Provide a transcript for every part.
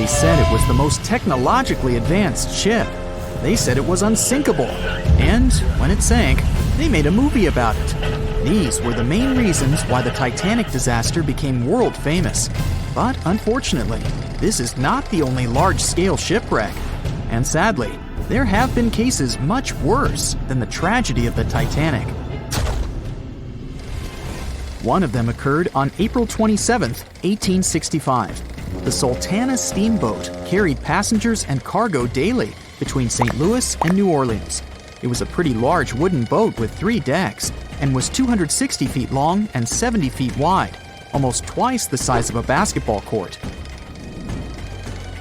They said it was the most technologically advanced ship. They said it was unsinkable. And when it sank, they made a movie about it. These were the main reasons why the Titanic disaster became world famous. But unfortunately, this is not the only large-scale shipwreck. And sadly, there have been cases much worse than the tragedy of the Titanic. One of them occurred on April 27, 1865. The Sultana steamboat carried passengers and cargo daily between St. Louis and New Orleans. It was a pretty large wooden boat with 3 decks and was 260 feet long and 70 feet wide, almost twice the size of a basketball court.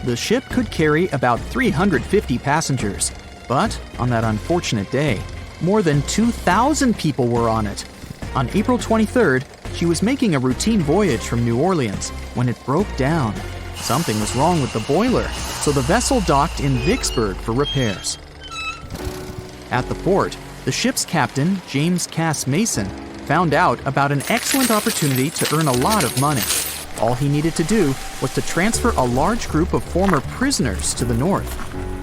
The ship could carry about 350 passengers, but on that unfortunate day, more than 2,000 people were on it. On April 23rd, she was making a routine voyage from New Orleans when it broke down. Something was wrong with the boiler, so the vessel docked in Vicksburg for repairs. At the port, the ship's captain, James Cass Mason, found out about an excellent opportunity to earn a lot of money. All he needed to do was to transfer a large group of former prisoners to the north.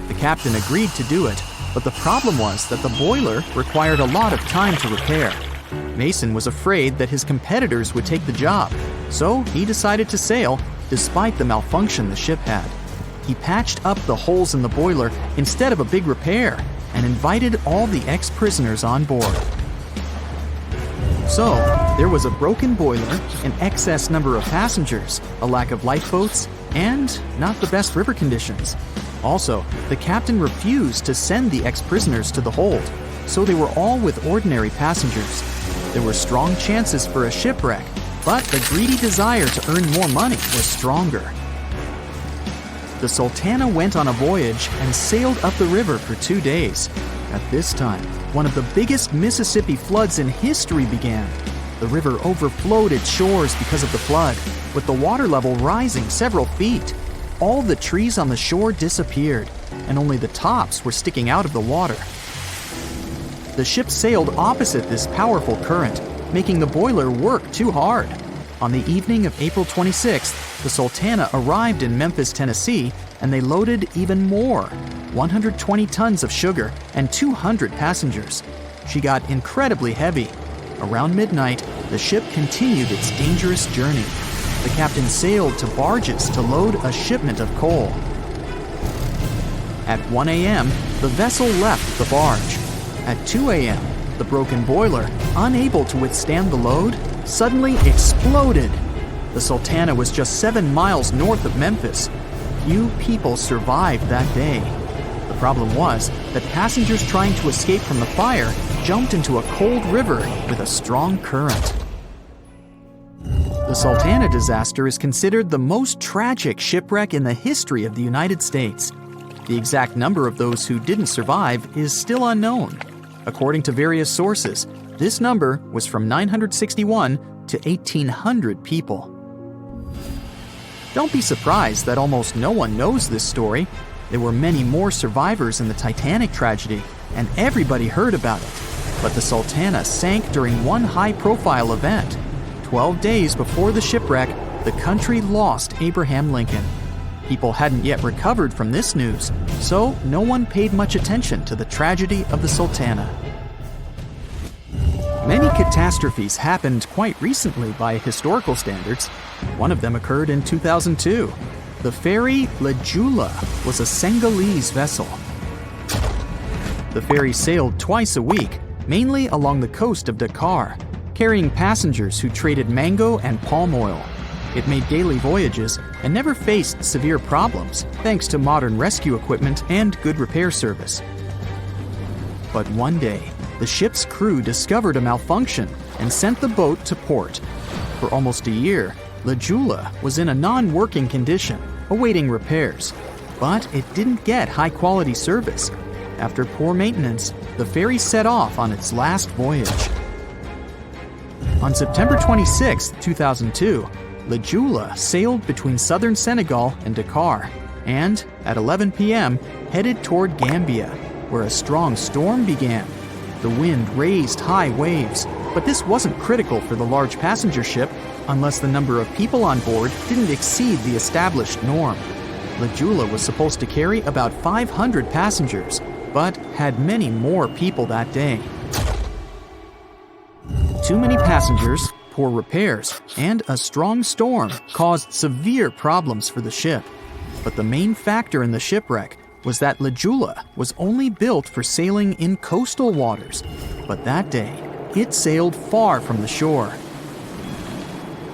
The captain agreed to do it, but the problem was that the boiler required a lot of time to repair. Mason was afraid that his competitors would take the job, so he decided to sail despite the malfunction the ship had. He patched up the holes in the boiler instead of a big repair and invited all the ex-prisoners on board. So, there was a broken boiler, an excess number of passengers, a lack of lifeboats, and not the best river conditions. Also, the captain refused to send the ex-prisoners to the hold, so they were all with ordinary passengers. There were strong chances for a shipwreck, but the greedy desire to earn more money was stronger. The Sultana went on a voyage and sailed up the river for 2 days. At this time, one of the biggest Mississippi floods in history began. The river overflowed its shores because of the flood, with the water level rising several feet. All the trees on the shore disappeared, and only the tops were sticking out of the water. The ship sailed opposite this powerful current, making the boiler work too hard. On the evening of April 26th, the Sultana arrived in Memphis, Tennessee, and they loaded even more, 120 tons of sugar and 200 passengers. She got incredibly heavy. Around midnight, the ship continued its dangerous journey. The captain sailed to barges to load a shipment of coal. At 1 a.m., the vessel left the barge. At 2 a.m., the broken boiler, unable to withstand the load, suddenly exploded. The Sultana was just 7 miles north of Memphis. Few people survived that day. The problem was that passengers trying to escape from the fire jumped into a cold river with a strong current. The Sultana disaster is considered the most tragic shipwreck in the history of the United States. The exact number of those who didn't survive is still unknown. According to various sources, this number was from 961 to 1,800 people. Don't be surprised that almost no one knows this story. There were many more survivors in the Titanic tragedy, and everybody heard about it. But the Sultana sank during one high-profile event. 12 days before the shipwreck, the country lost Abraham Lincoln. People hadn't yet recovered from this news, so no one paid much attention to the tragedy of the Sultana. Many catastrophes happened quite recently by historical standards. One of them occurred in 2002. The ferry Joola was a Senegalese vessel. The ferry sailed twice a week, mainly along the coast of Dakar, carrying passengers who traded mango and palm oil. It made daily voyages and never faced severe problems thanks to modern rescue equipment and good repair service. But one day, the ship's crew discovered a malfunction and sent the boat to port. For almost a year, Joola was in a non-working condition, awaiting repairs. But it didn't get high-quality service. After poor maintenance, the ferry set off on its last voyage. On September 26, 2002, Joola sailed between southern Senegal and Dakar, and at 11 p.m. headed toward Gambia, where a strong storm began. The wind raised high waves, but this wasn't critical for the large passenger ship unless the number of people on board didn't exceed the established norm. the Joola was supposed to carry about 500 passengers, but had many more people that day. Too many passengers, poor repairs, and a strong storm caused severe problems for the ship. But the main factor in the shipwreck was that the Joola was only built for sailing in coastal waters, but that day, it sailed far from the shore.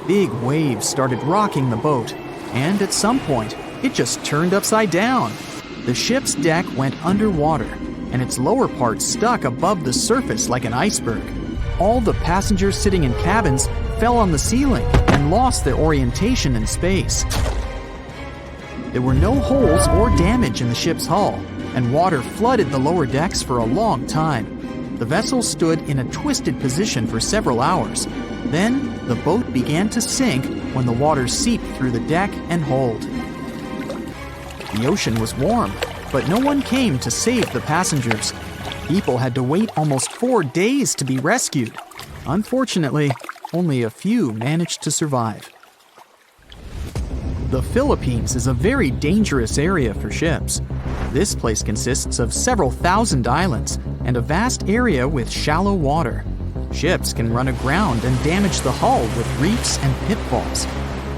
Big waves started rocking the boat, and at some point, it just turned upside down. The ship's deck went underwater, and its lower part stuck above the surface like an iceberg. All the passengers sitting in cabins fell on the ceiling and lost their orientation in space. There were no holes or damage in the ship's hull, and water flooded the lower decks for a long time. The vessel stood in a twisted position for several hours. Then, the boat began to sink when the water seeped through the deck and hold. The ocean was warm, but no one came to save the passengers. People had to wait almost 4 days to be rescued. Unfortunately, only a few managed to survive. The Philippines is a very dangerous area for ships. This place consists of several thousand islands and a vast area with shallow water. Ships can run aground and damage the hull with reefs and pitfalls.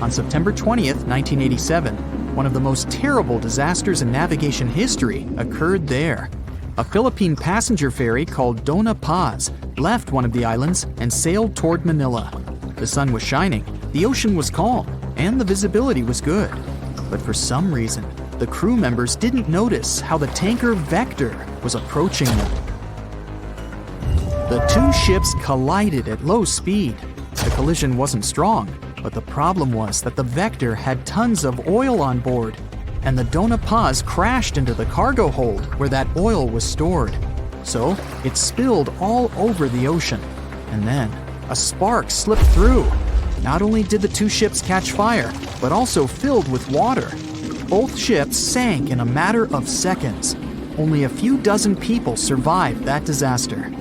On September 20th, 1987, one of the most terrible disasters in navigation history occurred there. A Philippine passenger ferry called Dona Paz left one of the islands and sailed toward Manila. The sun was shining, the ocean was calm, and the visibility was good. But for some reason, the crew members didn't notice how the tanker Vector was approaching them. The two ships collided at low speed. The collision wasn't strong, but the problem was that the Vector had tons of oil on board, and the Dona Paz crashed into the cargo hold where that oil was stored. So it spilled all over the ocean, and then a spark slipped through. Not only did the two ships catch fire, but also filled with water. Both ships sank in a matter of seconds. Only a few dozen people survived that disaster.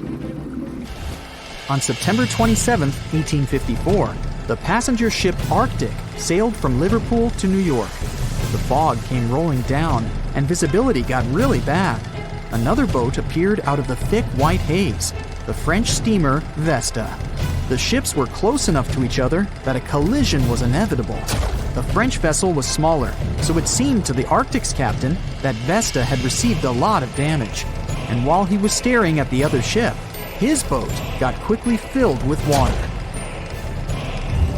On September 27, 1854, the passenger ship Arctic sailed from Liverpool to New York. The fog came rolling down, and visibility got really bad. Another boat appeared out of the thick white haze, the French steamer Vesta. The ships were close enough to each other that a collision was inevitable. The French vessel was smaller, so it seemed to the Arctic's captain that Vesta had received a lot of damage. And while he was staring at the other ship, his boat got quickly filled with water.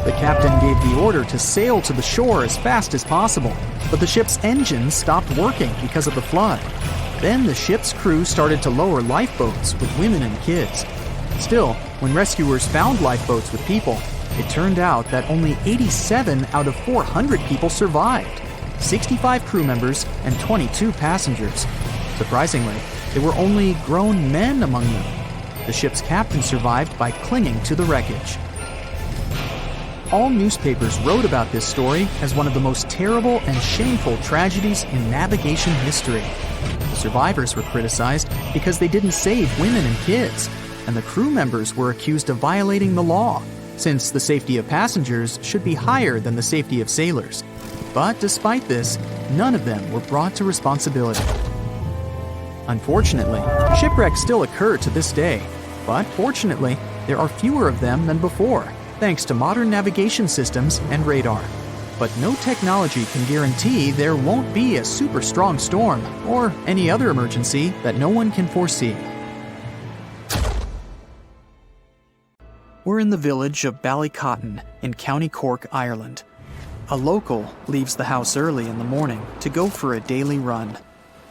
The captain gave the order to sail to the shore as fast as possible, but the ship's engines stopped working because of the flood. Then the ship's crew started to lower lifeboats with women and kids. Still, when rescuers found lifeboats with people, it turned out that only 87 out of 400 people survived, 65 crew members and 22 passengers. Surprisingly, there were only grown men among them. The ship's captain survived by clinging to the wreckage. All newspapers wrote about this story as one of the most terrible and shameful tragedies in navigation history. The survivors were criticized because they didn't save women and kids, and the crew members were accused of violating the law, since the safety of passengers should be higher than the safety of sailors. But despite this, none of them were brought to responsibility. Unfortunately, shipwrecks still occur to this day, but fortunately, there are fewer of them than before, thanks to modern navigation systems and radar. But no technology can guarantee there won't be a super strong storm or any other emergency that no one can foresee. We're in the village of Ballycotton in County Cork, Ireland. A local leaves the house early in the morning to go for a daily run.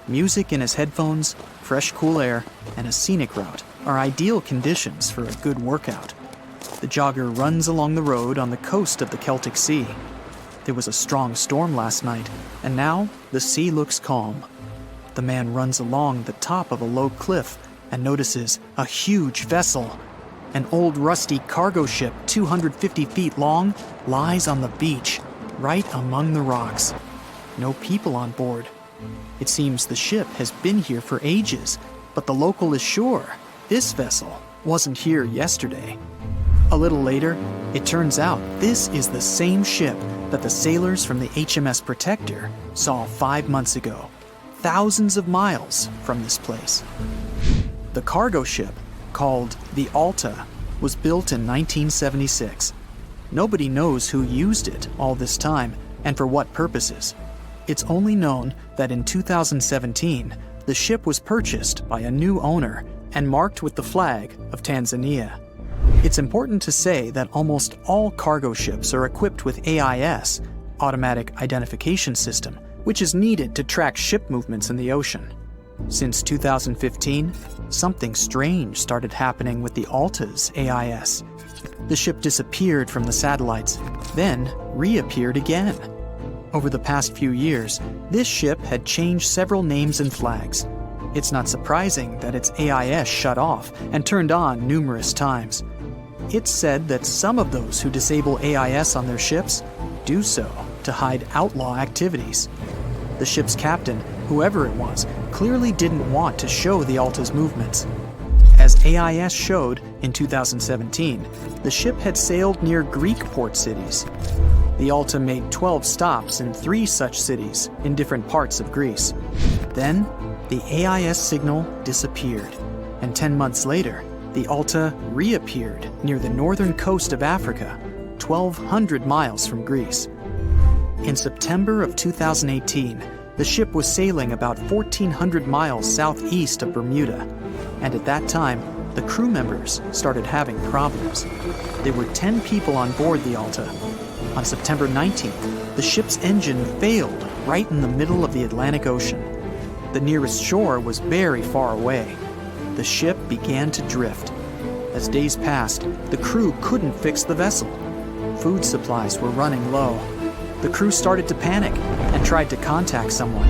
Music in his headphones, fresh cool air, and a scenic route are ideal conditions for a good workout. The jogger runs along the road on the coast of the Celtic Sea. There was a strong storm last night, and now the sea looks calm. The man runs along the top of a low cliff and notices a huge vessel. An old rusty cargo ship 250 feet long lies on the beach, right among the rocks. No people on board. It seems the ship has been here for ages, but the local is sure this vessel wasn't here yesterday. A little later, it turns out this is the same ship that the sailors from the HMS Protector saw 5 months ago, thousands of miles from this place. The cargo ship, called the Alta, was built in 1976. Nobody knows who used it all this time and for what purposes. It's only known that in 2017, the ship was purchased by a new owner and marked with the flag of Tanzania. It's important to say that almost all cargo ships are equipped with AIS, Automatic Identification System, which is needed to track ship movements in the ocean. Since 2015, something strange started happening with the Alta's AIS. The ship disappeared from the satellites, then reappeared again. Over the past few years, this ship had changed several names and flags. It's not surprising that its AIS shut off and turned on numerous times. It's said that some of those who disable AIS on their ships do so to hide outlaw activities. The ship's captain, whoever it was, clearly didn't want to show the Alta's movements. As AIS showed in 2017, the ship had sailed near Greek port cities. The Alta made 12 stops in 3 such cities in different parts of Greece. Then, the AIS signal disappeared, and 10 months later, the Alta reappeared near the northern coast of Africa, 1,200 miles from Greece. In September of 2018, the ship was sailing about 1,400 miles southeast of Bermuda, and at that time, the crew members started having problems. There were 10 people on board the Alta. On September 19th, the ship's engine failed right in the middle of the Atlantic Ocean. The nearest shore was very far away. The ship began to drift. As days passed, the crew couldn't fix the vessel. Food supplies were running low. The crew started to panic and tried to contact someone.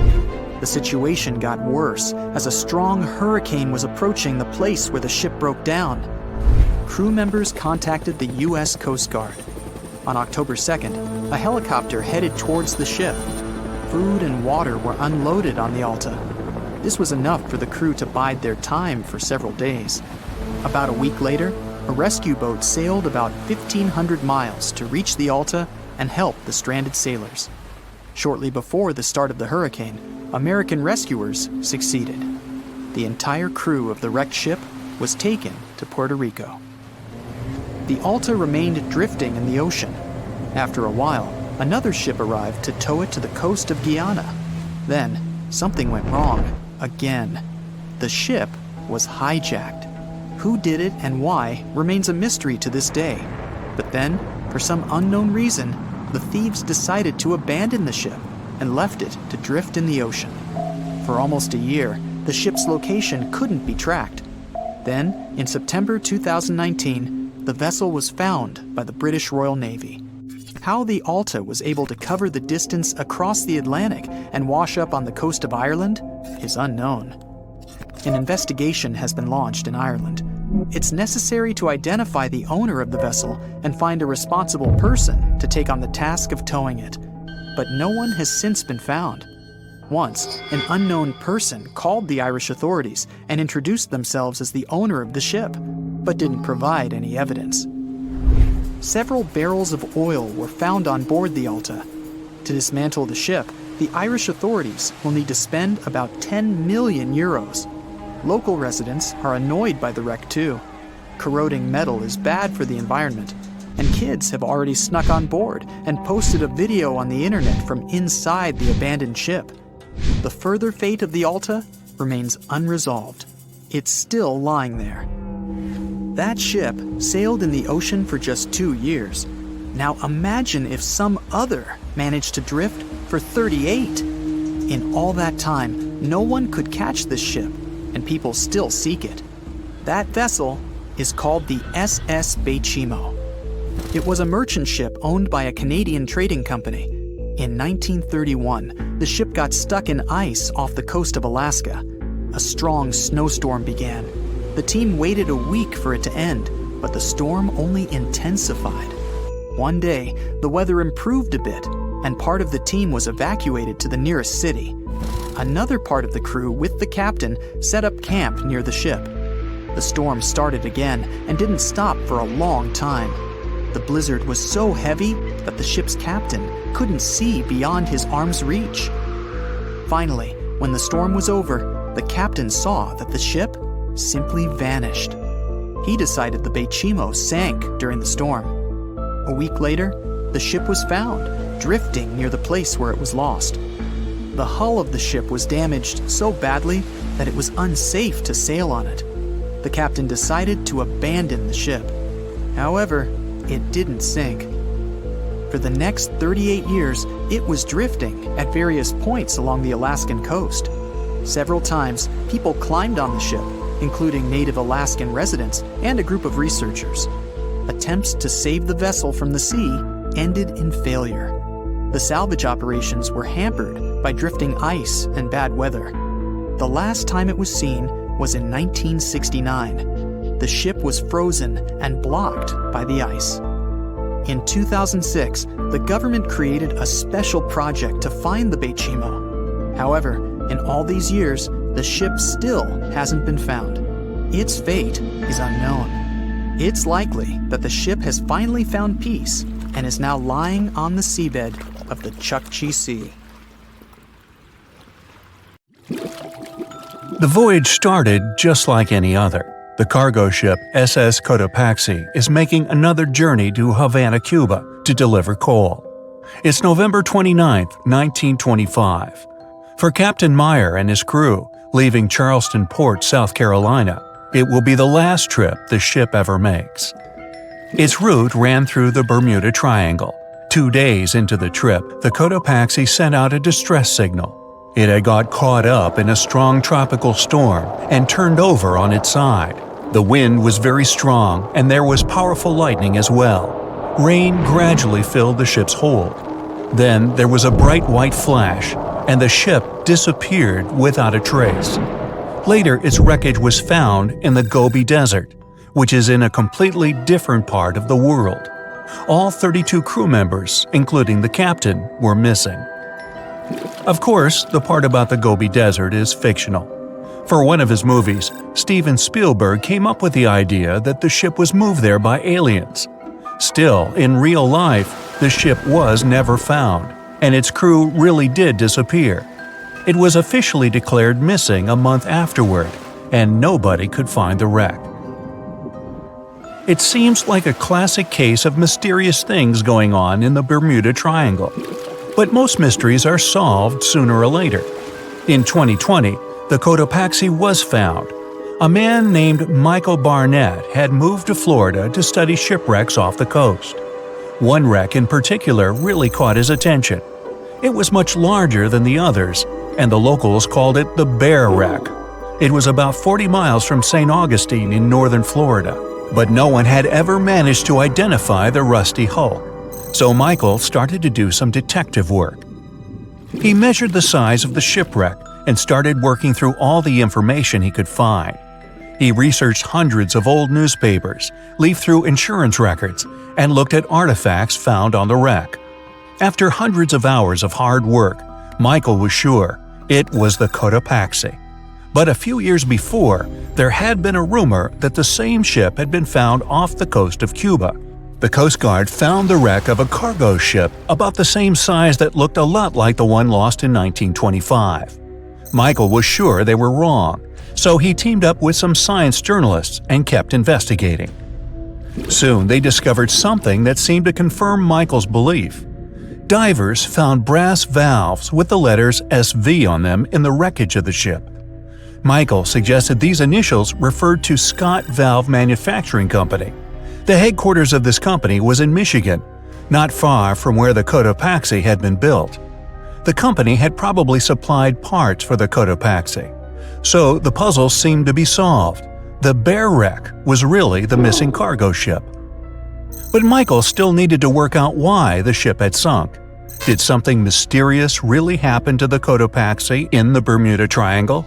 The situation got worse as a strong hurricane was approaching the place where the ship broke down. Crew members contacted the U.S. Coast Guard. On October 2nd, a helicopter headed towards the ship. Food and water were unloaded on the Alta. This was enough for the crew to bide their time for several days. About a week later, a rescue boat sailed about 1,500 miles to reach the Alta and help the stranded sailors. Shortly before the start of the hurricane, American rescuers succeeded. The entire crew of the wrecked ship was taken to Puerto Rico. The Alta remained drifting in the ocean. After a while, another ship arrived to tow it to the coast of Guyana. Then, something went wrong again. The ship was hijacked. Who did it and why remains a mystery to this day. But then, for some unknown reason, the thieves decided to abandon the ship and left it to drift in the ocean. For almost a year, the ship's location couldn't be tracked. Then, in September 2019, the vessel was found by the British Royal Navy. How the Alta was able to cover the distance across the Atlantic and wash up on the coast of Ireland is unknown. An investigation has been launched in Ireland. It's necessary to identify the owner of the vessel and find a responsible person to take on the task of towing it. But no one has since been found. Once, an unknown person called the Irish authorities and introduced themselves as the owner of the ship, but didn't provide any evidence. Several barrels of oil were found on board the Alta. To dismantle the ship, the Irish authorities will need to spend about 10 million euros. Local residents are annoyed by the wreck too. Corroding metal is bad for the environment, and kids have already snuck on board and posted a video on the internet from inside the abandoned ship. The further fate of the Alta remains unresolved. It's still lying there. That ship sailed in the ocean for just 2 years. Now imagine if some other managed to drift for 38. In all that time, no one could catch this ship, and people still seek it. That vessel is called the SS Baychimo. It was a merchant ship owned by a Canadian trading company. In 1931, the ship got stuck in ice off the coast of Alaska. A strong snowstorm began. The team waited a week for it to end, but the storm only intensified. One day, the weather improved a bit, and part of the team was evacuated to the nearest city. Another part of the crew, with the captain, set up camp near the ship. The storm started again and didn't stop for a long time. the blizzard was so heavy that the ship's captain couldn't see beyond his arm's reach. Finally, when the storm was over, the captain saw that the ship simply vanished. He decided the Baychimo sank during the storm. A week later, the ship was found, drifting near the place where it was lost. The hull of the ship was damaged so badly that it was unsafe to sail on it. The captain decided to abandon the ship. However, it didn't sink. For the next 38 years, it was drifting at various points along the Alaskan coast. Several times, people climbed on the ship, including native Alaskan residents and a group of researchers. Attempts to save the vessel from the sea ended in failure. The salvage operations were hampered by drifting ice and bad weather. The last time it was seen was in 1969. The ship was frozen and blocked by the ice. In 2006, the government created a special project to find the Baychimo. However, in all these years, the ship still hasn't been found. Its fate is unknown. It's likely that the ship has finally found peace and is now lying on the seabed of the Chukchi Sea. The voyage started just like any other. The cargo ship SS Cotopaxi is making another journey to Havana, Cuba to deliver coal. It's November 29, 1925. For Captain Meyer and his crew, leaving Charleston Port, South Carolina, it will be the last trip the ship ever makes. Its route ran through the Bermuda Triangle. 2 days into the trip, the Cotopaxi sent out a distress signal. It had got caught up in a strong tropical storm and turned over on its side. The wind was very strong and there was powerful lightning as well. Rain gradually filled the ship's hold. Then there was a bright white flash, and the ship disappeared without a trace. Later, its wreckage was found in the Gobi Desert, which is in a completely different part of the world. All 32 crew members, including the captain, were missing. Of course, the part about the Gobi Desert is fictional. For one of his movies, Steven Spielberg came up with the idea that the ship was moved there by aliens. Still, in real life, the ship was never found, and its crew really did disappear. It was officially declared missing a month afterward, and nobody could find the wreck. It seems like a classic case of mysterious things going on in the Bermuda Triangle. But most mysteries are solved sooner or later. In 2020, the Cotopaxi was found. A man named Michael Barnett had moved to Florida to study shipwrecks off the coast. One wreck in particular really caught his attention. It was much larger than the others, and the locals called it the Bear Wreck. It was about 40 miles from St. Augustine in northern Florida, but no one had ever managed to identify the rusty hull. So Michael started to do some detective work. He measured the size of the shipwreck and started working through all the information he could find. He researched hundreds of old newspapers, leafed through insurance records, and looked at artifacts found on the wreck. After hundreds of hours of hard work, Michael was sure it was the Cotopaxi. But a few years before, there had been a rumor that the same ship had been found off the coast of Cuba. The Coast Guard found the wreck of a cargo ship about the same size that looked a lot like the one lost in 1925. Michael was sure they were wrong, so he teamed up with some science journalists and kept investigating. Soon they discovered something that seemed to confirm Michael's belief. Divers found brass valves with the letters SV on them in the wreckage of the ship. Michael suggested these initials referred to Scott Valve Manufacturing Company. The headquarters of this company was in Michigan, not far from where the Cotopaxi had been built. The company had probably supplied parts for the Cotopaxi. So the puzzle seemed to be solved. The Bear Wreck was really the missing cargo ship. But Michael still needed to work out why the ship had sunk. Did something mysterious really happen to the Cotopaxi in the Bermuda Triangle?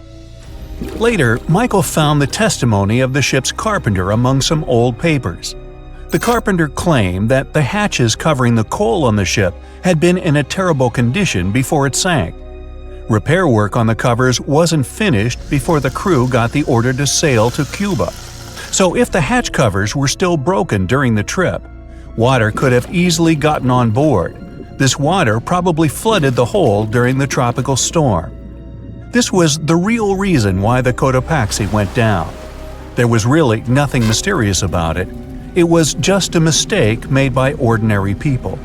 Later, Michael found the testimony of the ship's carpenter among some old papers. The carpenter claimed that the hatches covering the coal on the ship had been in a terrible condition before it sank. Repair work on the covers wasn't finished before the crew got the order to sail to Cuba. So if the hatch covers were still broken during the trip, Water could have easily gotten on board. This water probably flooded the hole during the tropical storm. This was the real reason why the Cotopaxi went down. There was really nothing mysterious about it. It was just a mistake made by ordinary people.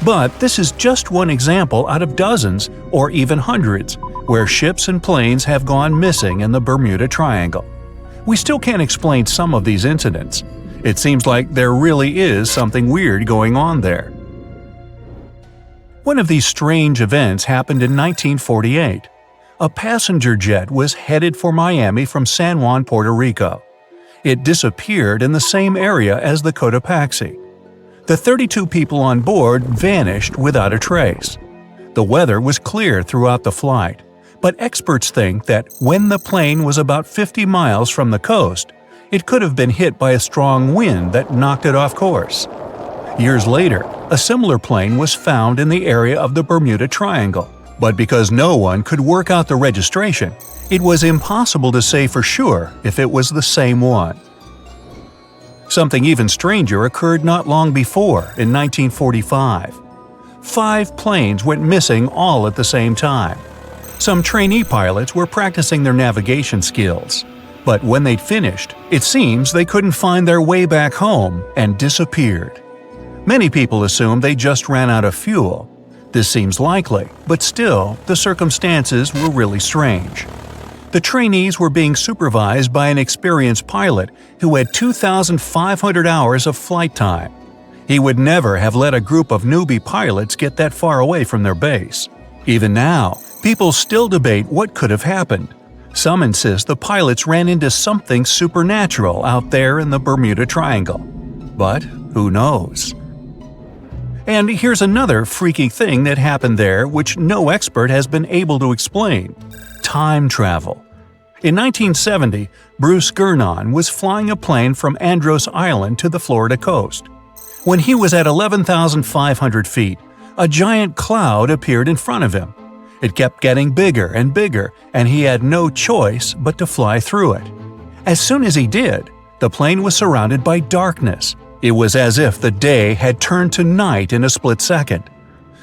But this is just one example out of dozens or even hundreds where ships and planes have gone missing in the Bermuda Triangle. We still can't explain some of these incidents. It seems like there really is something weird going on there. One of these strange events happened in 1948. A passenger jet was headed for Miami from San Juan, Puerto Rico. It disappeared in the same area as the Cotopaxi. The 32 people on board vanished without a trace. The weather was clear throughout the flight, but experts think that when the plane was about 50 miles from the coast, it could have been hit by a strong wind that knocked it off course. Years later, a similar plane was found in the area of the Bermuda Triangle, but because no one could work out the registration, it was impossible to say for sure if it was the same one. Something even stranger occurred not long before, in 1945. 5 planes went missing all at the same time. Some trainee pilots were practicing their navigation skills, but when they'd finished, it seems they couldn't find their way back home and disappeared. Many people assume they just ran out of fuel. This seems likely, but still, the circumstances were really strange. The trainees were being supervised by an experienced pilot who had 2,500 hours of flight time. He would never have let a group of newbie pilots get that far away from their base. Even now, people still debate what could have happened. Some insist the pilots ran into something supernatural out there in the Bermuda Triangle. But who knows? And here's another freaky thing that happened there which no expert has been able to explain. Time travel. In 1970, Bruce Gernon was flying a plane from Andros Island to the Florida coast. When he was at 11,500 feet, a giant cloud appeared in front of him. It kept getting bigger and bigger, and he had no choice but to fly through it. As soon as he did, the plane was surrounded by darkness. It was as if the day had turned to night in a split second.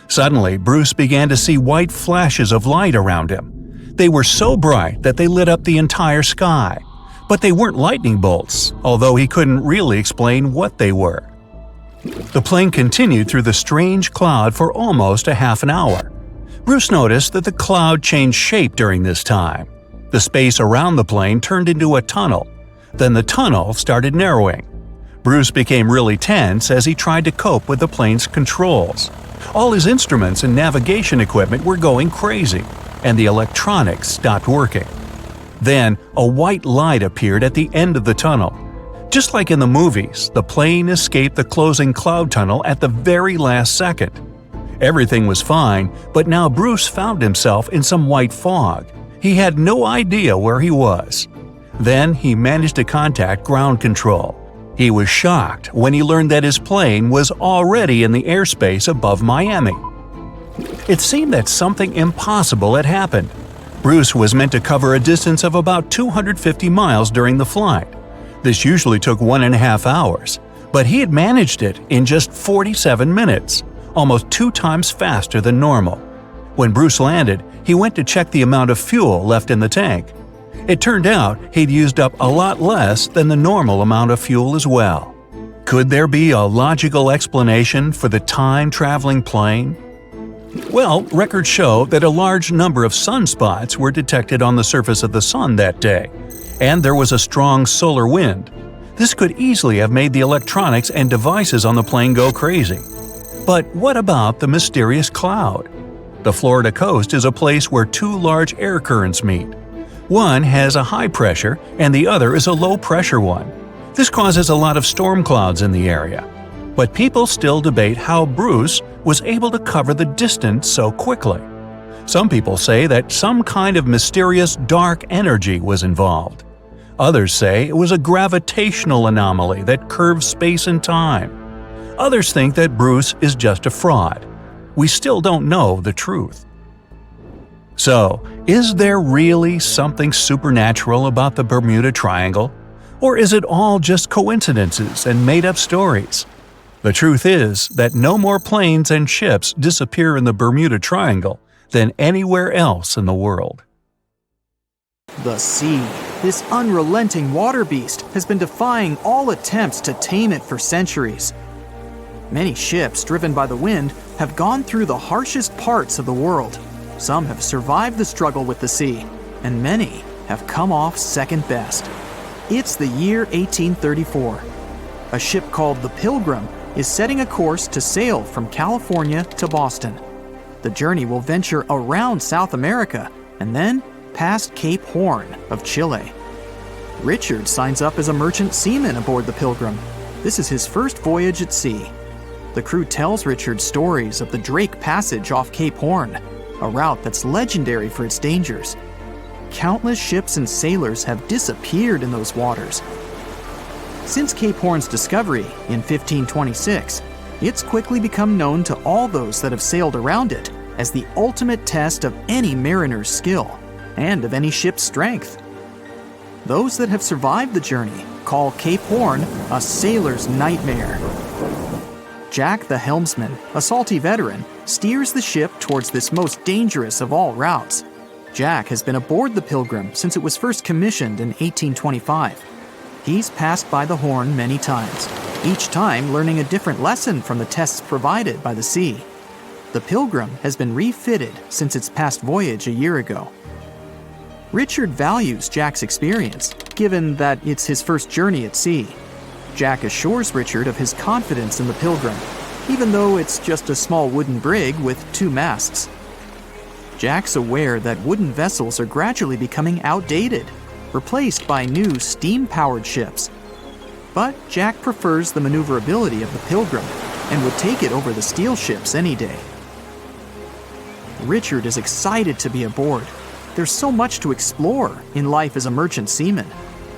Suddenly, Bruce began to see white flashes of light around him. They were so bright that they lit up the entire sky. But they weren't lightning bolts, although he couldn't really explain what they were. The plane continued through the strange cloud for almost a half an hour. Bruce noticed that the cloud changed shape during this time. The space around the plane turned into a tunnel. Then the tunnel started narrowing. Bruce became really tense as he tried to cope with the plane's controls. All his instruments and navigation equipment were going crazy, and the electronics stopped working. Then, a white light appeared at the end of the tunnel. Just like in the movies, the plane escaped the closing cloud tunnel at the very last second. Everything was fine, but now Bruce found himself in some white fog. He had no idea where he was. Then he managed to contact ground control. He was shocked when he learned that his plane was already in the airspace above Miami. It seemed that something impossible had happened. Bruce was meant to cover a distance of about 250 miles during the flight. This usually took 1.5 hours, but he had managed it in just 47 minutes, almost 2 times faster than normal. When Bruce landed, he went to check the amount of fuel left in the tank. It turned out he'd used up a lot less than the normal amount of fuel as well. Could there be a logical explanation for the time-traveling plane? Well, records show that a large number of sunspots were detected on the surface of the sun that day, and there was a strong solar wind. This could easily have made the electronics and devices on the plane go crazy. But what about the mysterious cloud? The Florida coast is a place where 2 large air currents meet. One has a high pressure and the other is a low pressure one. This causes a lot of storm clouds in the area. But people still debate how Bruce was able to cover the distance so quickly. Some people say that some kind of mysterious dark energy was involved. Others say it was a gravitational anomaly that curves space and time. Others think that Bruce is just a fraud. We still don't know the truth. So, is there really something supernatural about the Bermuda Triangle? Or is it all just coincidences and made-up stories? The truth is that no more planes and ships disappear in the Bermuda Triangle than anywhere else in the world. The sea, this unrelenting water beast, has been defying all attempts to tame it for centuries. Many ships driven by the wind have gone through the harshest parts of the world. Some have survived the struggle with the sea, and many have come off second best. It's the year 1834. A ship called the Pilgrim is setting a course to sail from California to Boston. The journey will venture around South America and then past Cape Horn of Chile. Richard signs up as a merchant seaman aboard the Pilgrim. This is his first voyage at sea. The crew tells Richard stories of the Drake Passage off Cape Horn, a route that's legendary for its dangers. Countless ships and sailors have disappeared in those waters. Since Cape Horn's discovery in 1526, it's quickly become known to all those that have sailed around it as the ultimate test of any mariner's skill and of any ship's strength. Those that have survived the journey call Cape Horn a sailor's nightmare. Jack the helmsman, a salty veteran, steers the ship towards this most dangerous of all routes. Jack has been aboard the Pilgrim since it was first commissioned in 1825. He's passed by the Horn many times, each time learning a different lesson from the tests provided by the sea. The Pilgrim has been refitted since its past voyage a year ago. Richard values Jack's experience, given that it's his first journey at sea. Jack assures Richard of his confidence in the Pilgrim, even though it's just a small wooden brig with 2 masts. Jack's aware that wooden vessels are gradually becoming outdated, replaced by new steam-powered ships. But Jack prefers the maneuverability of the Pilgrim and would take it over the steel ships any day. Richard is excited to be aboard. There's so much to explore in life as a merchant seaman,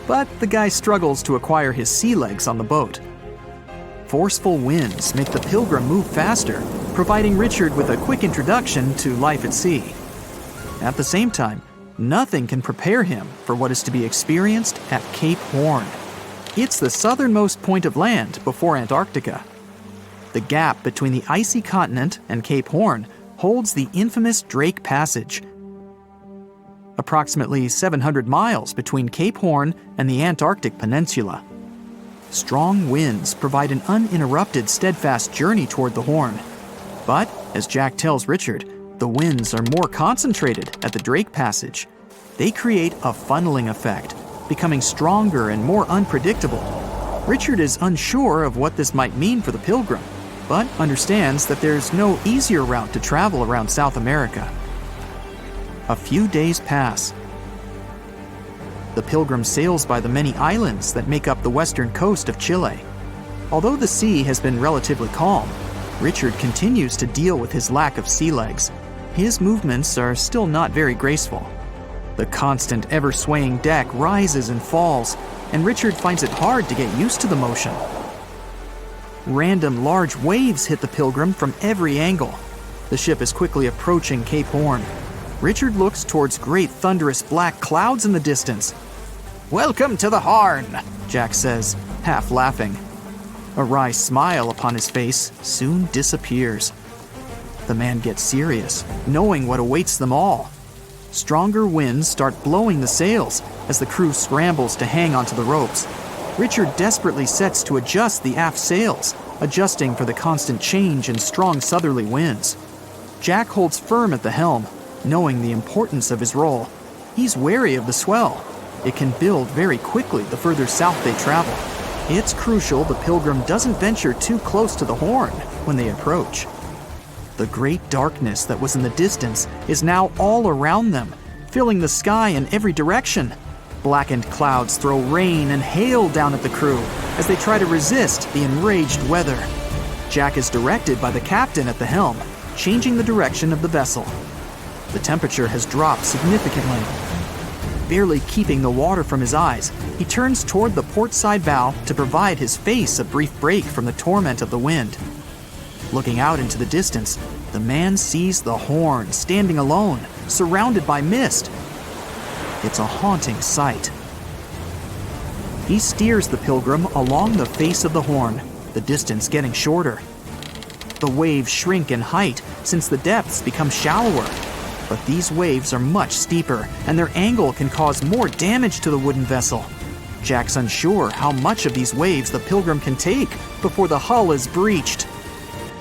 but the guy struggles to acquire his sea legs on the boat. Forceful winds make the Pilgrim move faster, providing Richard with a quick introduction to life at sea. At the same time, nothing can prepare him for what is to be experienced at Cape Horn. It's the southernmost point of land before Antarctica. The gap between the icy continent and Cape Horn holds the infamous Drake Passage, approximately 700 miles between Cape Horn and the Antarctic Peninsula. Strong winds provide an uninterrupted, steadfast journey toward the Horn. But, as Jack tells Richard, the winds are more concentrated at the Drake Passage. They create a funneling effect, becoming stronger and more unpredictable. Richard is unsure of what this might mean for the Pilgrim, but understands that there's no easier route to travel around South America. A few days pass. The Pilgrim sails by the many islands that make up the western coast of Chile. Although the sea has been relatively calm, Richard continues to deal with his lack of sea legs. His movements are still not very graceful. The constant, ever-swaying deck rises and falls, and Richard finds it hard to get used to the motion. Random large waves hit the Pilgrim from every angle. The ship is quickly approaching Cape Horn. Richard looks towards great thunderous black clouds in the distance. "Welcome to the Horn," Jack says, half laughing. A wry smile upon his face soon disappears. The man gets serious, knowing what awaits them all. Stronger winds start blowing the sails as the crew scrambles to hang onto the ropes. Richard desperately sets to adjust the aft sails, adjusting for the constant change in strong southerly winds. Jack holds firm at the helm, knowing the importance of his role. He's wary of the swell. It can build very quickly the further south they travel. It's crucial the Pilgrim doesn't venture too close to the Horn when they approach. The great darkness that was in the distance is now all around them, filling the sky in every direction. Blackened clouds throw rain and hail down at the crew as they try to resist the enraged weather. Jack is directed by the captain at the helm, changing the direction of the vessel. The temperature has dropped significantly. Barely keeping the water from his eyes, he turns toward the port side bow to provide his face a brief break from the torment of the wind. Looking out into the distance, the man sees the Horn standing alone, surrounded by mist. It's a haunting sight. He steers the Pilgrim along the face of the Horn, the distance getting shorter. The waves shrink in height since the depths become shallower, but these waves are much steeper and their angle can cause more damage to the wooden vessel. Jack's unsure how much of these waves the Pilgrim can take before the hull is breached.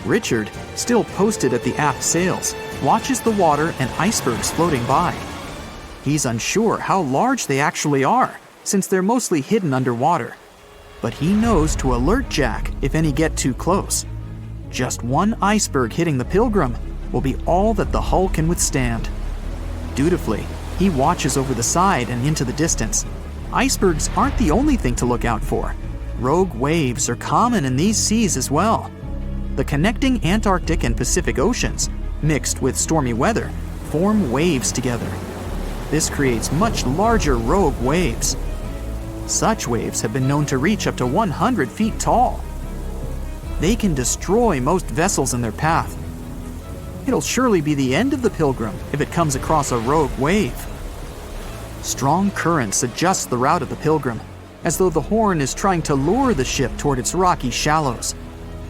Richard, still posted at the aft sails, watches the water and icebergs floating by. He's unsure how large they actually are, since they're mostly hidden underwater. But he knows to alert Jack if any get too close. Just one iceberg hitting the Pilgrim will be all that the hull can withstand. Dutifully, he watches over the side and into the distance. Icebergs aren't the only thing to look out for. Rogue waves are common in these seas as well. The connecting Antarctic and Pacific Oceans, mixed with stormy weather, form waves together. This creates much larger rogue waves. Such waves have been known to reach up to 100 feet tall. They can destroy most vessels in their path. It'll surely be the end of the Pilgrim if it comes across a rogue wave. Strong currents adjust the route of the Pilgrim, as though the Horn is trying to lure the ship toward its rocky shallows.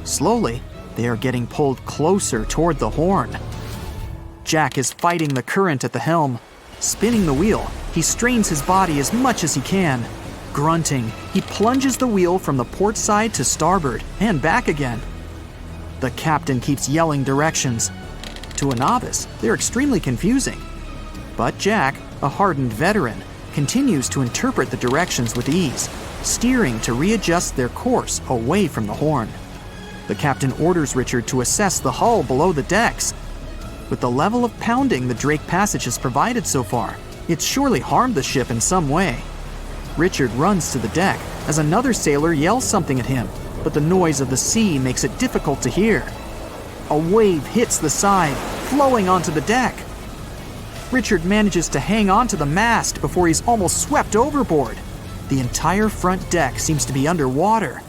Slowly, they are getting pulled closer toward the Horn. Jack is fighting the current at the helm. Spinning the wheel, he strains his body as much as he can. Grunting, he plunges the wheel from the port side to starboard and back again. The captain keeps yelling directions. To a novice, they're extremely confusing. But Jack, a hardened veteran, continues to interpret the directions with ease, steering to readjust their course away from the Horn. The captain orders Richard to assess the hull below the decks. With the level of pounding the Drake Passage has provided so far, it's surely harmed the ship in some way. Richard runs to the deck as another sailor yells something at him, but the noise of the sea makes it difficult to hear. A wave hits the side, flowing onto the deck. Richard manages to hang on to the mast before he's almost swept overboard. The entire front deck seems to be underwater.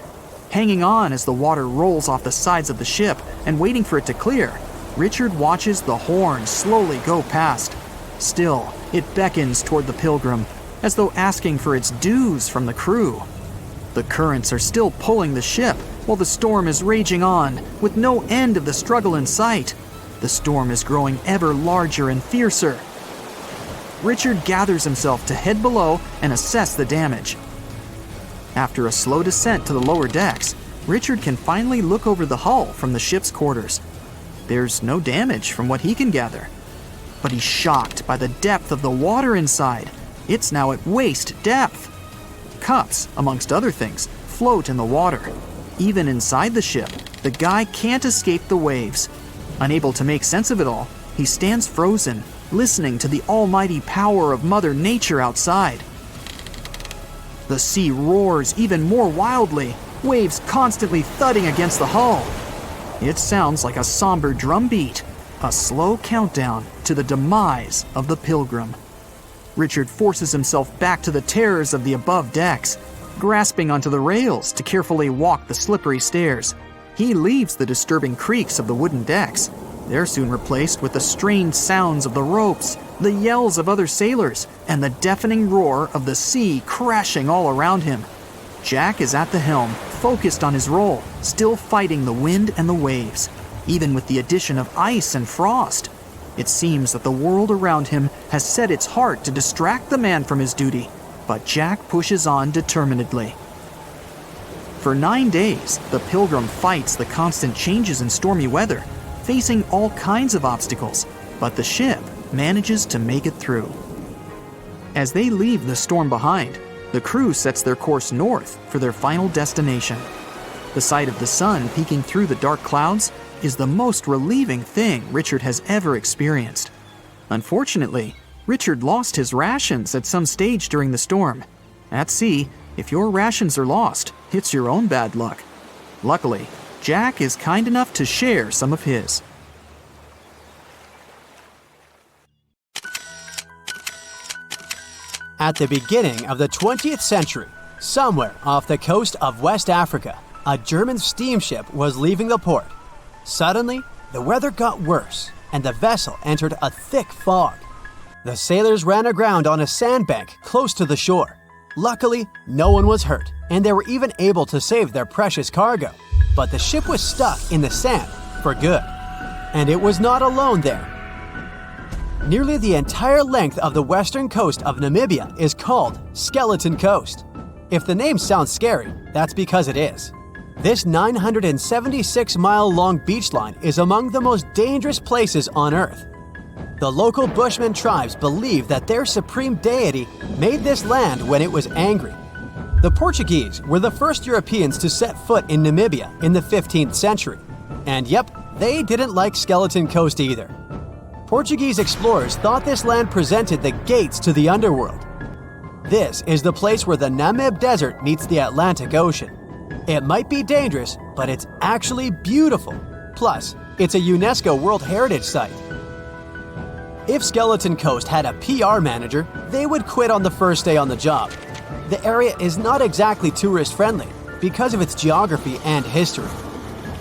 Hanging on as the water rolls off the sides of the ship and waiting for it to clear, Richard watches the Horn slowly go past. Still, it beckons toward the Pilgrim, as though asking for its dues from the crew. The currents are still pulling the ship, while the storm is raging on, with no end of the struggle in sight. The storm is growing ever larger and fiercer. Richard gathers himself to head below and assess the damage. After a slow descent to the lower decks, Richard can finally look over the hull from the ship's quarters. There's no damage from what he can gather. But he's shocked by the depth of the water inside. It's now at waist depth. Cups, amongst other things, float in the water. Even inside the ship, the guy can't escape the waves. Unable to make sense of it all, he stands frozen, listening to the almighty power of Mother Nature outside. The sea roars even more wildly, waves constantly thudding against the hull. It sounds like a somber drumbeat, a slow countdown to the demise of the Pilgrim. Richard forces himself back to the terrors of the above decks, grasping onto the rails to carefully walk the slippery stairs. He leaves the disturbing creaks of the wooden decks. They're soon replaced with the strained sounds of the ropes, the yells of other sailors, and the deafening roar of the sea crashing all around him. Jack is at the helm, focused on his role, still fighting the wind and the waves, even with the addition of ice and frost. It seems that the world around him has set its heart to distract the man from his duty, but Jack pushes on determinedly. For 9 days, the Pilgrim fights the constant changes in stormy weather, facing all kinds of obstacles, but the ship manages to make it through. As they leave the storm behind, the crew sets their course north for their final destination. The sight of the sun peeking through the dark clouds is the most relieving thing Richard has ever experienced. Unfortunately, Richard lost his rations at some stage during the storm. At sea, if your rations are lost, it's your own bad luck. Luckily, Jack is kind enough to share some of his. At the beginning of the 20th century, somewhere off the coast of West Africa, a German steamship was leaving the port. Suddenly, the weather got worse, and the vessel entered a thick fog. The sailors ran aground on a sandbank close to the shore. Luckily, no one was hurt, and they were even able to save their precious cargo. but the ship was stuck in the sand for good. And it was not alone there. Nearly the entire length of the western coast of Namibia is called Skeleton Coast. If the name sounds scary, that's because it is. This 976-mile-long beach line is among the most dangerous places on Earth. The local Bushman tribes believe that their supreme deity made this land when it was angry. The Portuguese were the first Europeans to set foot in Namibia in the 15th century. And yep, they didn't like Skeleton Coast either. Portuguese explorers thought this land presented the gates to the underworld. This is the place where the Namib Desert meets the Atlantic Ocean. It might be dangerous, but it's actually beautiful. Plus, it's a UNESCO World Heritage Site. If Skeleton Coast had a PR manager, they would quit on the first day on the job. The area is not exactly tourist-friendly because of its geography and history.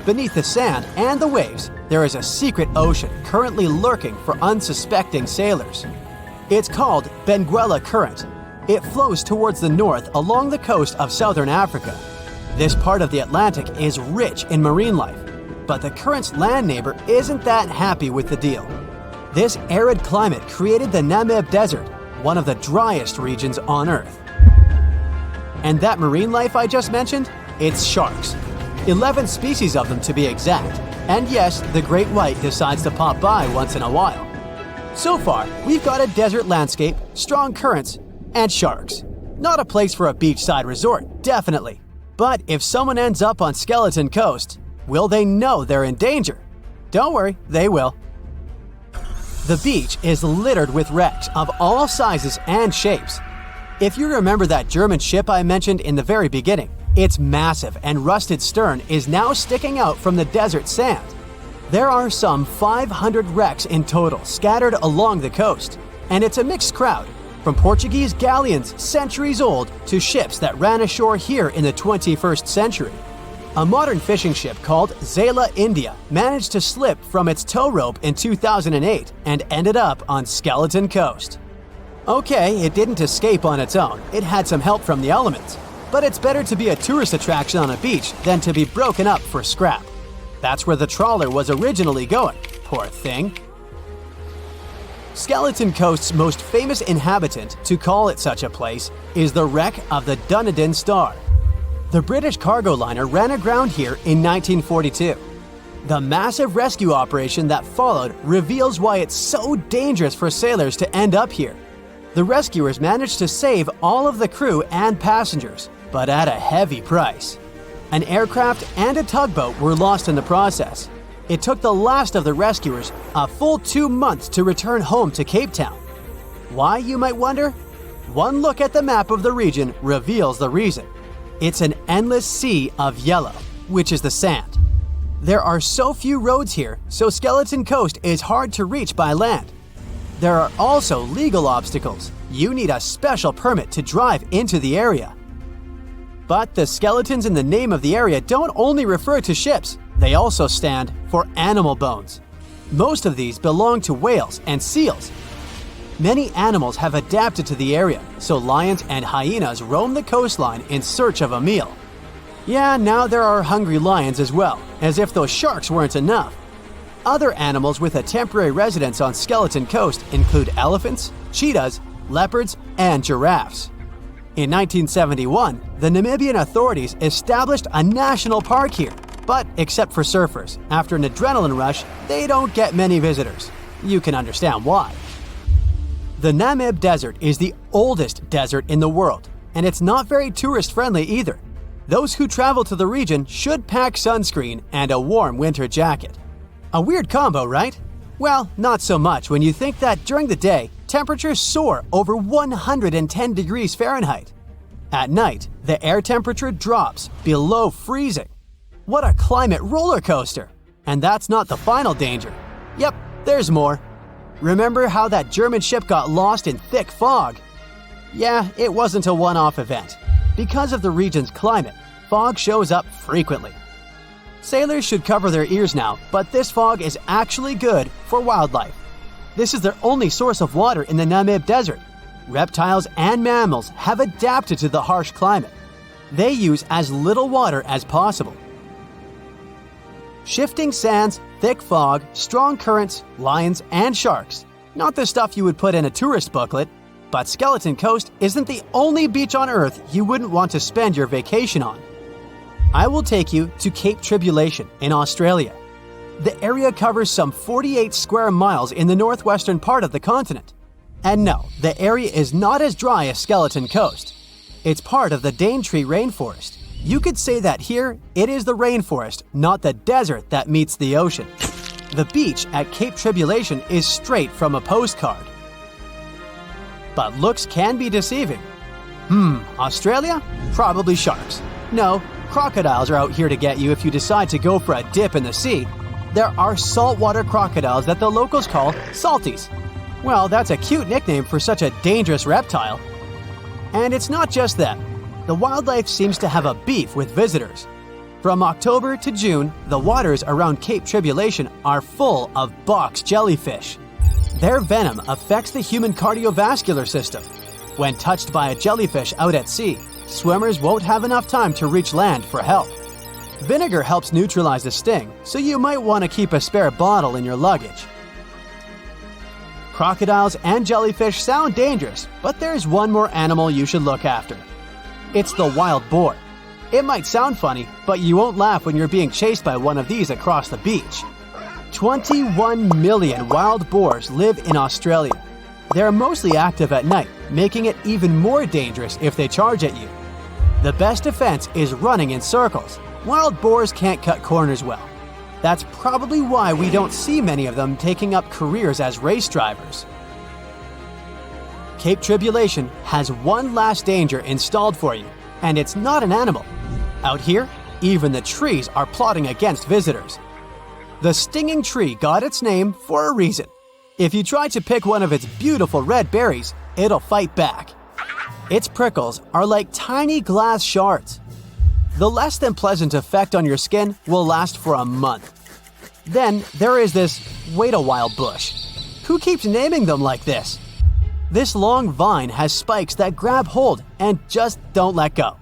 Beneath the sand and the waves, there is a secret ocean currently lurking for unsuspecting sailors. It's called Benguela Current. It flows towards the north along the coast of southern Africa. This part of the Atlantic is rich in marine life, but the current's land neighbor isn't that happy with the deal. This arid climate created the Namib Desert, one of the driest regions on Earth. And that marine life I just mentioned? It's sharks. 11 species of them to be exact. And yes, the great white decides to pop by once in a while. So far, we've got a desert landscape, strong currents, and sharks. Not a place for a beachside resort, definitely. But if someone ends up on Skeleton Coast, will they know they're in danger? Don't worry, they will. The beach is littered with wrecks of all sizes and shapes. If you remember that German ship I mentioned in the very beginning, its massive and rusted stern is now sticking out from the desert sand. There are some 500 wrecks in total scattered along the coast, and it's a mixed crowd, from Portuguese galleons centuries old to ships that ran ashore here in the 21st century. A modern fishing ship called Zela India managed to slip from its tow rope in 2008 and ended up on Skeleton Coast. Okay, it didn't escape on its own, it had some help from the elements. But it's better to be a tourist attraction on a beach than to be broken up for scrap. That's where the trawler was originally going, poor thing. Skeleton Coast's most famous inhabitant, to call it such a place, is the wreck of the Dunedin Star. The British cargo liner ran aground here in 1942. The massive rescue operation that followed reveals why it's so dangerous for sailors to end up here. The rescuers managed to save all of the crew and passengers, but at a heavy price. An aircraft and a tugboat were lost in the process. It took the last of the rescuers a full 2 months to return home to Cape Town. Why, you might wonder? One look at the map of the region reveals the reason. It's an endless sea of yellow, which is the sand. There are so few roads here, so Skeleton Coast is hard to reach by land. There are also legal obstacles. You need a special permit to drive into the area. But the skeletons in the name of the area don't only refer to ships, they also stand for animal bones. Most of these belong to whales and seals. Many animals have adapted to the area, so lions and hyenas roam the coastline in search of a meal. Yeah, now there are hungry lions as well, as if those sharks weren't enough. Other animals with a temporary residence on Skeleton Coast include elephants, cheetahs, leopards, and giraffes. In 1971, the Namibian authorities established a national park here, but except for surfers, after an adrenaline rush, they don't get many visitors. You can understand why. The Namib Desert is the oldest desert in the world, and it's not very tourist-friendly either. Those who travel to the region should pack sunscreen and a warm winter jacket. A weird combo, right? Well, not so much when you think that during the day, temperatures soar over 110 degrees Fahrenheit. At night, the air temperature drops below freezing. What a climate roller coaster! And that's not the final danger. Yep, there's more. Remember how that German ship got lost in thick fog? Yeah, it wasn't a one-off event. Because of the region's climate, fog shows up frequently. Sailors should cover their ears now, but this fog is actually good for wildlife. This is their only source of water in the Namib Desert. Reptiles and mammals have adapted to the harsh climate. They use as little water as possible. Shifting sands, thick fog, strong currents, lions, and sharks. Not the stuff you would put in a tourist booklet, but Skeleton Coast isn't the only beach on Earth you wouldn't want to spend your vacation on. I will take you to Cape Tribulation in Australia. The area covers some 48 square miles in the northwestern part of the continent. And no, the area is not as dry as Skeleton Coast. It's part of the Daintree rainforest. You could say that here, it is the rainforest, not the desert that meets the ocean. The beach at Cape Tribulation is straight from a postcard. But looks can be deceiving. Australia? Probably sharks. No, crocodiles are out here to get you if you decide to go for a dip in the sea. There are saltwater crocodiles that the locals call salties. Well, that's a cute nickname for such a dangerous reptile. And it's not just that. The wildlife seems to have a beef with visitors. From October to June, the waters around Cape Tribulation are full of box jellyfish. Their venom affects the human cardiovascular system. When touched by a jellyfish out at sea, swimmers won't have enough time to reach land for help. Vinegar helps neutralize the sting, so you might want to keep a spare bottle in your luggage. Crocodiles and jellyfish sound dangerous, but there's one more animal you should look after. It's the wild boar. It might sound funny, but you won't laugh when you're being chased by one of these across the beach. 21 million wild boars live in Australia. They're mostly active at night, making it even more dangerous if they charge at you. The best defense is running in circles. Wild boars can't cut corners well. That's probably why we don't see many of them taking up careers as race drivers. Cape Tribulation has one last danger installed for you, and it's not an animal. Out here, even the trees are plotting against visitors. The stinging tree got its name for a reason. If you try to pick one of its beautiful red berries, it'll fight back. Its prickles are like tiny glass shards. The less than pleasant effect on your skin will last for a month. Then there is this wait-a-while bush. Who keeps naming them like this? This long vine has spikes that grab hold and just don't let go.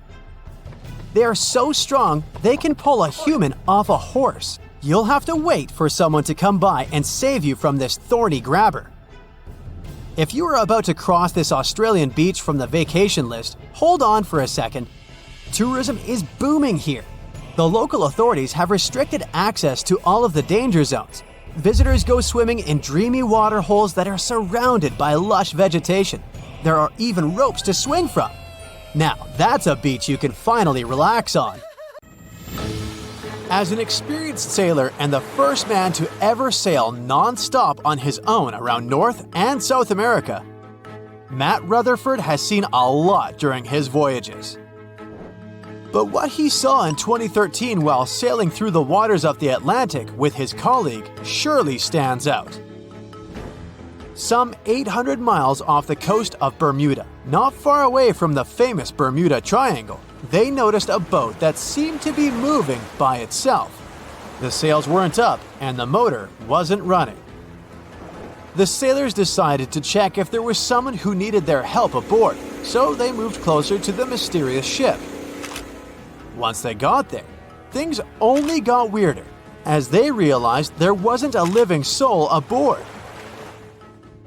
They are so strong they can pull a human off a horse. You'll have to wait for someone to come by and save you from this thorny grabber. If you are about to cross this Australian beach from the vacation list, hold on for a second. Tourism is booming here. The local authorities have restricted access to all of the danger zones. Visitors go swimming in dreamy water holes that are surrounded by lush vegetation. There are even ropes to swing from. Now, that's a beach you can finally relax on. As an experienced sailor and the first man to ever sail non-stop on his own around North and South America, Matt Rutherford has seen a lot during his voyages. But what he saw in 2013 while sailing through the waters of the Atlantic with his colleague surely stands out. Some 800 miles off the coast of Bermuda, not far away from the famous Bermuda Triangle, they noticed a boat that seemed to be moving by itself. The sails weren't up and the motor wasn't running. The sailors decided to check if there was someone who needed their help aboard, so they moved closer to the mysterious ship. Once they got there, things only got weirder, as they realized there wasn't a living soul aboard.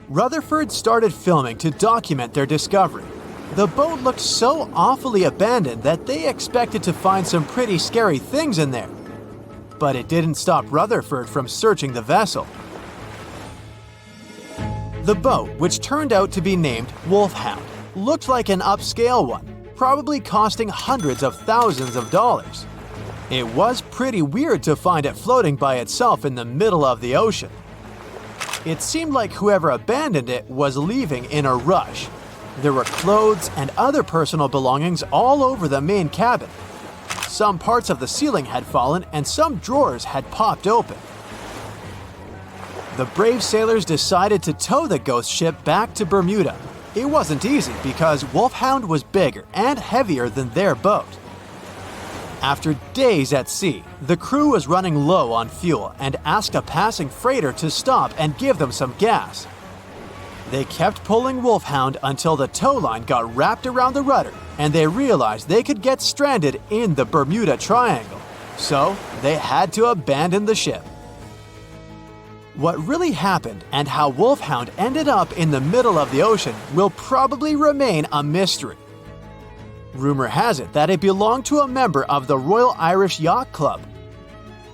Rutherford started filming to document their discovery. The boat looked so awfully abandoned that they expected to find some pretty scary things in there. But it didn't stop Rutherford from searching the vessel. The boat, which turned out to be named Wolfhound, looked like an upscale one, probably costing hundreds of thousands of dollars. It was pretty weird to find it floating by itself in the middle of the ocean. It seemed like whoever abandoned it was leaving in a rush. There were clothes and other personal belongings all over the main cabin. Some parts of the ceiling had fallen and some drawers had popped open. The brave sailors decided to tow the ghost ship back to Bermuda. It wasn't easy because Wolfhound was bigger and heavier than their boat. After days at sea, the crew was running low on fuel and asked a passing freighter to stop and give them some gas. They kept pulling Wolfhound until the tow line got wrapped around the rudder and they realized they could get stranded in the Bermuda Triangle. So they had to abandon the ship. What really happened and how Wolfhound ended up in the middle of the ocean will probably remain a mystery. Rumor has it that it belonged to a member of the Royal Irish Yacht Club.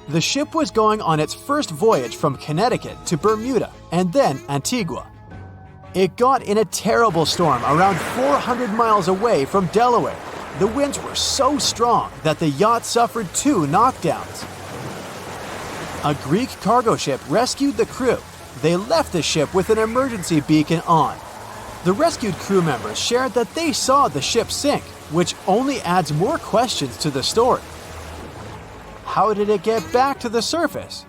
The ship was going on its first voyage from Connecticut to Bermuda and then Antigua. It got in a terrible storm around 400 miles away from Delaware. The winds were so strong that the yacht suffered 2 knockdowns. A Greek cargo ship rescued the crew. They left the ship with an emergency beacon on. The rescued crew members shared that they saw the ship sink, which only adds more questions to the story. How did it get back to the surface?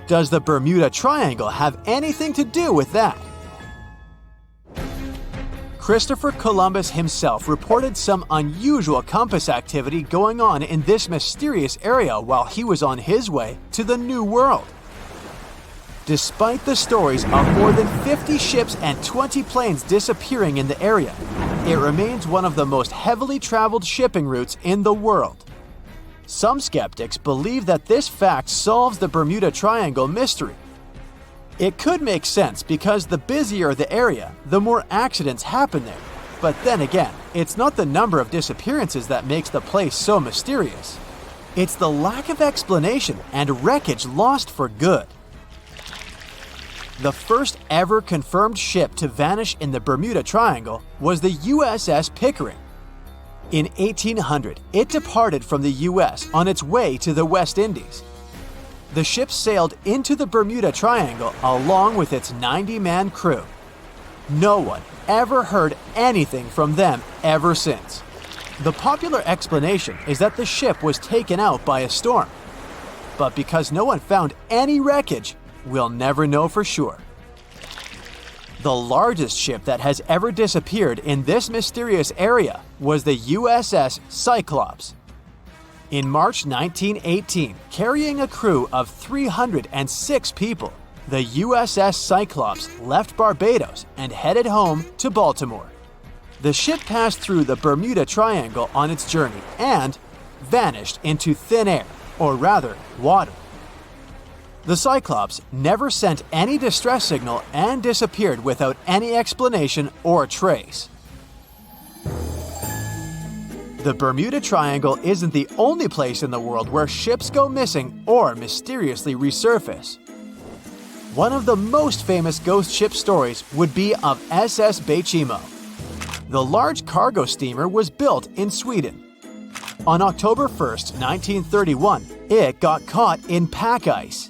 Does the Bermuda Triangle have anything to do with that? Christopher Columbus himself reported some unusual compass activity going on in this mysterious area while he was on his way to the New World. Despite the stories of more than 50 ships and 20 planes disappearing in the area, it remains one of the most heavily traveled shipping routes in the world. Some skeptics believe that this fact solves the Bermuda Triangle mystery. It could make sense because the busier the area, the more accidents happen there. But then again, it's not the number of disappearances that makes the place so mysterious. It's the lack of explanation and wreckage lost for good. The first ever confirmed ship to vanish in the Bermuda Triangle was the USS Pickering. In 1800, it departed from the US on its way to the West Indies. The ship sailed into the Bermuda Triangle along with its 90-man crew. No one ever heard anything from them ever since. The popular explanation is that the ship was taken out by a storm. But because no one found any wreckage, we'll never know for sure. The largest ship that has ever disappeared in this mysterious area was the USS Cyclops. In March 1918, carrying a crew of 306 people, the USS Cyclops left Barbados and headed home to Baltimore. The ship passed through the Bermuda Triangle on its journey and vanished into thin air, or rather, water. The Cyclops never sent any distress signal and disappeared without any explanation or trace. The Bermuda Triangle isn't the only place in the world where ships go missing or mysteriously resurface. One of the most famous ghost ship stories would be of SS Baychimo. The large cargo steamer was built in Sweden. On October 1st, 1931, it got caught in pack ice.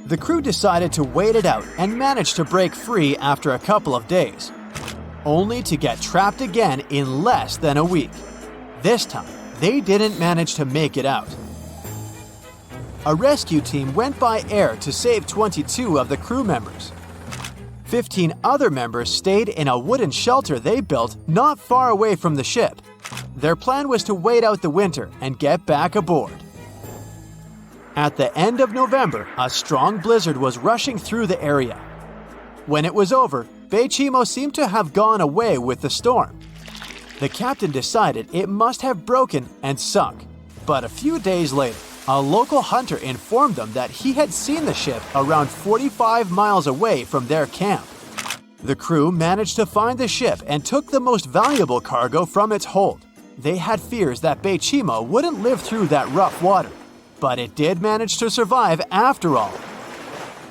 The crew decided to wait it out and managed to break free after a couple of days, only to get trapped again in less than a week. This time, they didn't manage to make it out. A rescue team went by air to save 22 of the crew members. 15 other members stayed in a wooden shelter they built not far away from the ship. Their plan was to wait out the winter and get back aboard. At the end of November, a strong blizzard was rushing through the area. When it was over, Baychimo seemed to have gone away with the storm. The captain decided it must have broken and sunk. But a few days later, a local hunter informed them that he had seen the ship around 45 miles away from their camp. The crew managed to find the ship and took the most valuable cargo from its hold. They had fears that Baychimo wouldn't live through that rough water, but it did manage to survive after all.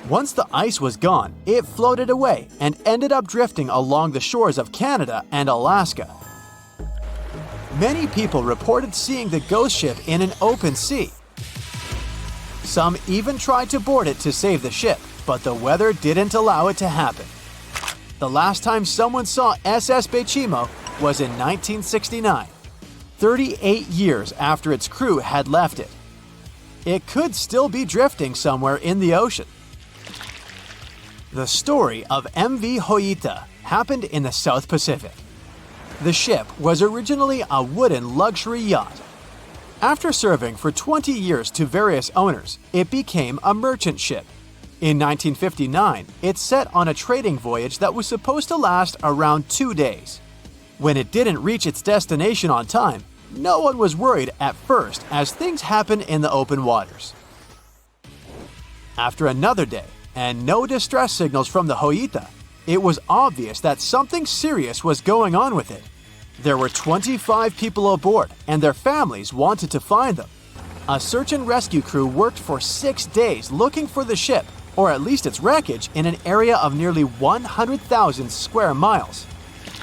Once the ice was gone, it floated away and ended up drifting along the shores of Canada and Alaska. Many people reported seeing the ghost ship in an open sea. Some even tried to board it to save the ship, but the weather didn't allow it to happen. The last time someone saw SS Baychimo was in 1969, 38 years after its crew had left it. It could still be drifting somewhere in the ocean. The story of MV Joyita happened in the South Pacific. The ship was originally a wooden luxury yacht. After serving for 20 years to various owners, it became a merchant ship. In 1959, it set on a trading voyage that was supposed to last around 2 days. When it didn't reach its destination on time, No one was worried at first as things happen in the open waters. After another day, and no distress signals from the Joyita, it was obvious that something serious was going on with it. There were 25 people aboard, and their families wanted to find them. A search and rescue crew worked for 6 days looking for the ship, or at least its wreckage, in an area of nearly 100,000 square miles.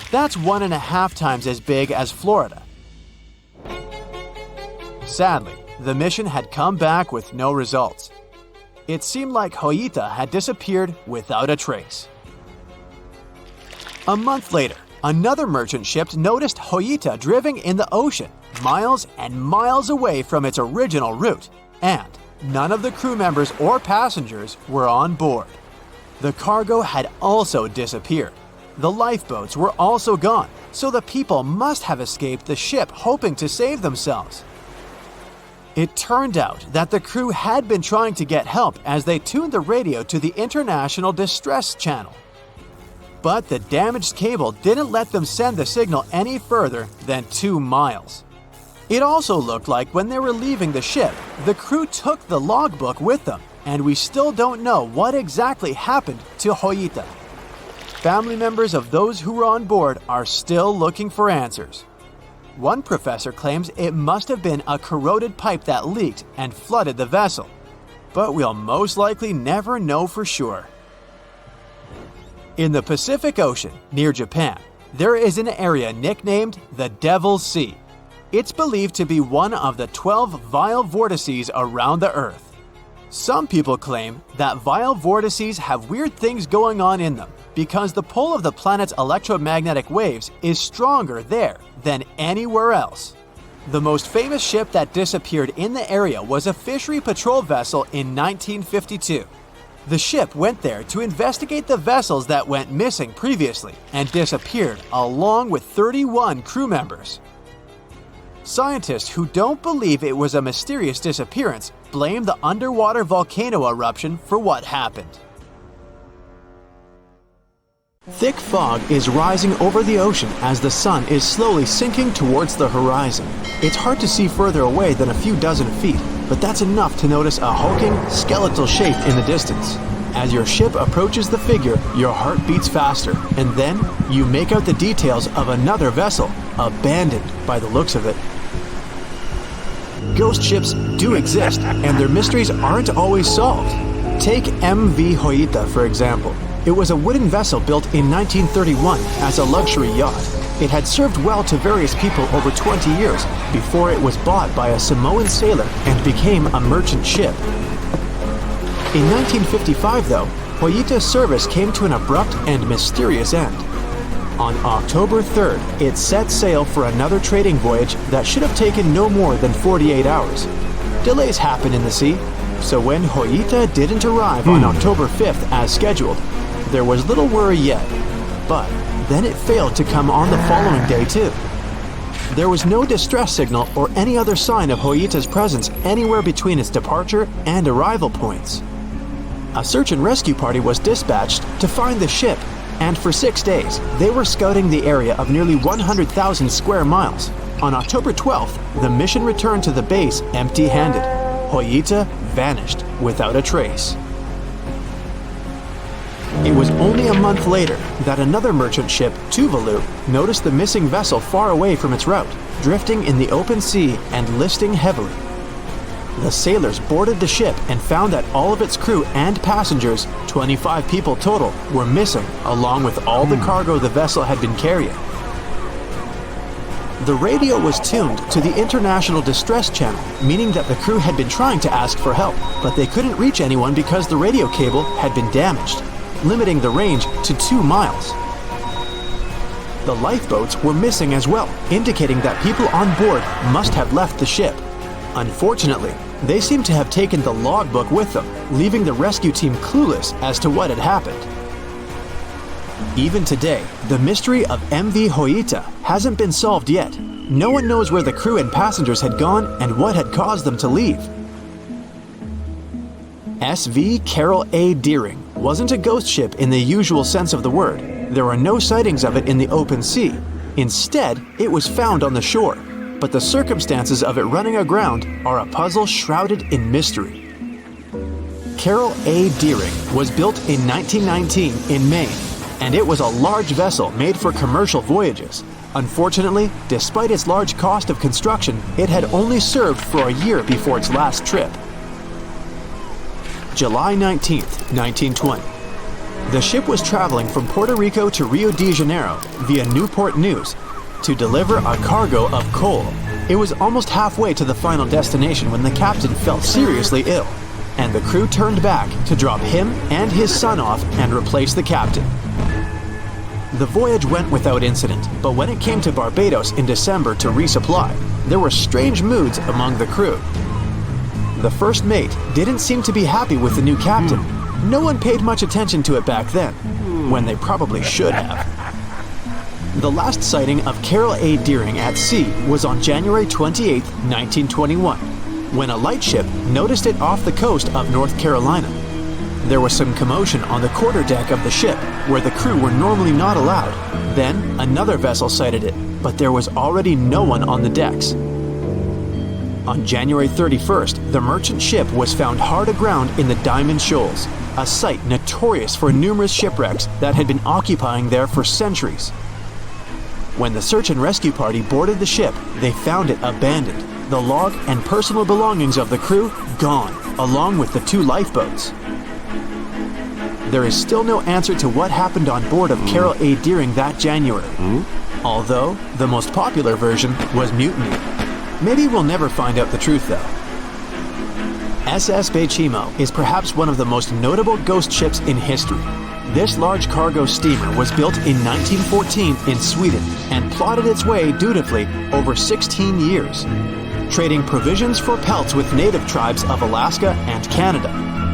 That's 1.5 times as big as Florida. Sadly, the mission had come back with no results. It seemed like Joyita had disappeared without a trace. A month later, another merchant ship noticed Joyita drifting in the ocean, miles and miles away from its original route, and none of the crew members or passengers were on board. The cargo had also disappeared. The lifeboats were also gone, so the people must have escaped the ship hoping to save themselves. It turned out that the crew had been trying to get help as they tuned the radio to the International Distress Channel. But the damaged cable didn't let them send the signal any further than 2 miles. It also looked like when they were leaving the ship, the crew took the logbook with them, and we still don't know what exactly happened to Joyita. Family members of those who were on board are still looking for answers. One professor claims it must have been a corroded pipe that leaked and flooded the vessel, but we'll most likely never know for sure. In the Pacific Ocean, near Japan, there is an area nicknamed the Devil's Sea. It's believed to be one of the 12 vile vortices around the Earth. Some people claim that vile vortices have weird things going on in them because the pull of the planet's electromagnetic waves is stronger there than anywhere else. The most famous ship that disappeared in the area was a fishery patrol vessel in 1952. The ship went there to investigate the vessels that went missing previously and disappeared along with 31 crew members. Scientists who don't believe it was a mysterious disappearance blame the underwater volcano eruption for what happened. Thick fog is rising over the ocean as the sun is slowly sinking towards the horizon. It's hard to see further away than a few dozen feet, but that's enough to notice a hulking, skeletal shape in the distance. As your ship approaches the figure, your heart beats faster, and then you make out the details of another vessel, abandoned by the looks of it. Ghost ships do exist, and their mysteries aren't always solved. Take MV Joyita, for example. It was a wooden vessel built in 1931 as a luxury yacht. It had served well to various people over 20 years before it was bought by a Samoan sailor and became a merchant ship. In 1955, though, Joyita's service came to an abrupt and mysterious end. On October 3rd, it set sail for another trading voyage that should have taken no more than 48 hours. Delays happen in the sea, so when Joyita didn't arrive on October 5th as scheduled, there was little worry yet. But then it failed to come on the following day too. There was no distress signal or any other sign of Joyita's presence anywhere between its departure and arrival points. A search and rescue party was dispatched to find the ship, and for 6 days, they were scouting the area of nearly 100,000 square miles. On October 12th, the mission returned to the base empty-handed. Joyita vanished without a trace. It was only a month later that another merchant ship, Tuvalu, noticed the missing vessel far away from its route, drifting in the open sea and listing heavily. The sailors boarded the ship and found that all of its crew and passengers, 25 people total, were missing, along with all the cargo the vessel had been carrying. The radio was tuned to the International Distress Channel, meaning that the crew had been trying to ask for help, but they couldn't reach anyone because the radio cable had been damaged, limiting the range to 2 miles. The lifeboats were missing as well, indicating that people on board must have left the ship. Unfortunately, they seem to have taken the logbook with them, leaving the rescue team clueless as to what had happened. Even today, the mystery of MV Joyita hasn't been solved yet. No one knows where the crew and passengers had gone and what had caused them to leave. SV Carol A. Deering wasn't a ghost ship in the usual sense of the word. There were no sightings of it in the open sea. Instead, it was found on the shore. but the circumstances of it running aground are a puzzle shrouded in mystery. Carol A. Deering was built in 1919 in Maine, and it was a large vessel made for commercial voyages. Unfortunately, despite its large cost of construction, it had only served for a year before its last trip. July 19, 1920. The ship was traveling from Puerto Rico to Rio de Janeiro via Newport News to deliver a cargo of coal. It was almost halfway to the final destination when the captain fell seriously ill, and the crew turned back to drop him and his son off and replace the captain. The voyage went without incident, but when it came to Barbados in December to resupply, there were strange moods among the crew. The first mate didn't seem to be happy with the new captain. No one paid much attention to it back then, when they probably should have. The last sighting of Carol A. Deering at sea was on January 28, 1921, when a lightship noticed it off the coast of North Carolina. There was some commotion on the quarterdeck of the ship, where the crew were normally not allowed. Then, another vessel sighted it, but there was already no one on the decks. On January 31st, the merchant ship was found hard aground in the Diamond Shoals, a site notorious for numerous shipwrecks that had been occupying there for centuries. When the search and rescue party boarded the ship, they found it abandoned, the log and personal belongings of the crew gone, along with the 2 lifeboats. There is still no answer to what happened on board of Carol A. Deering that January, although the most popular version was mutiny. Maybe we'll never find out the truth though. SS Baychimo is perhaps one of the most notable ghost ships in history. This large cargo steamer was built in 1914 in Sweden and plodded its way dutifully over 16 years, trading provisions for pelts with native tribes of Alaska and Canada.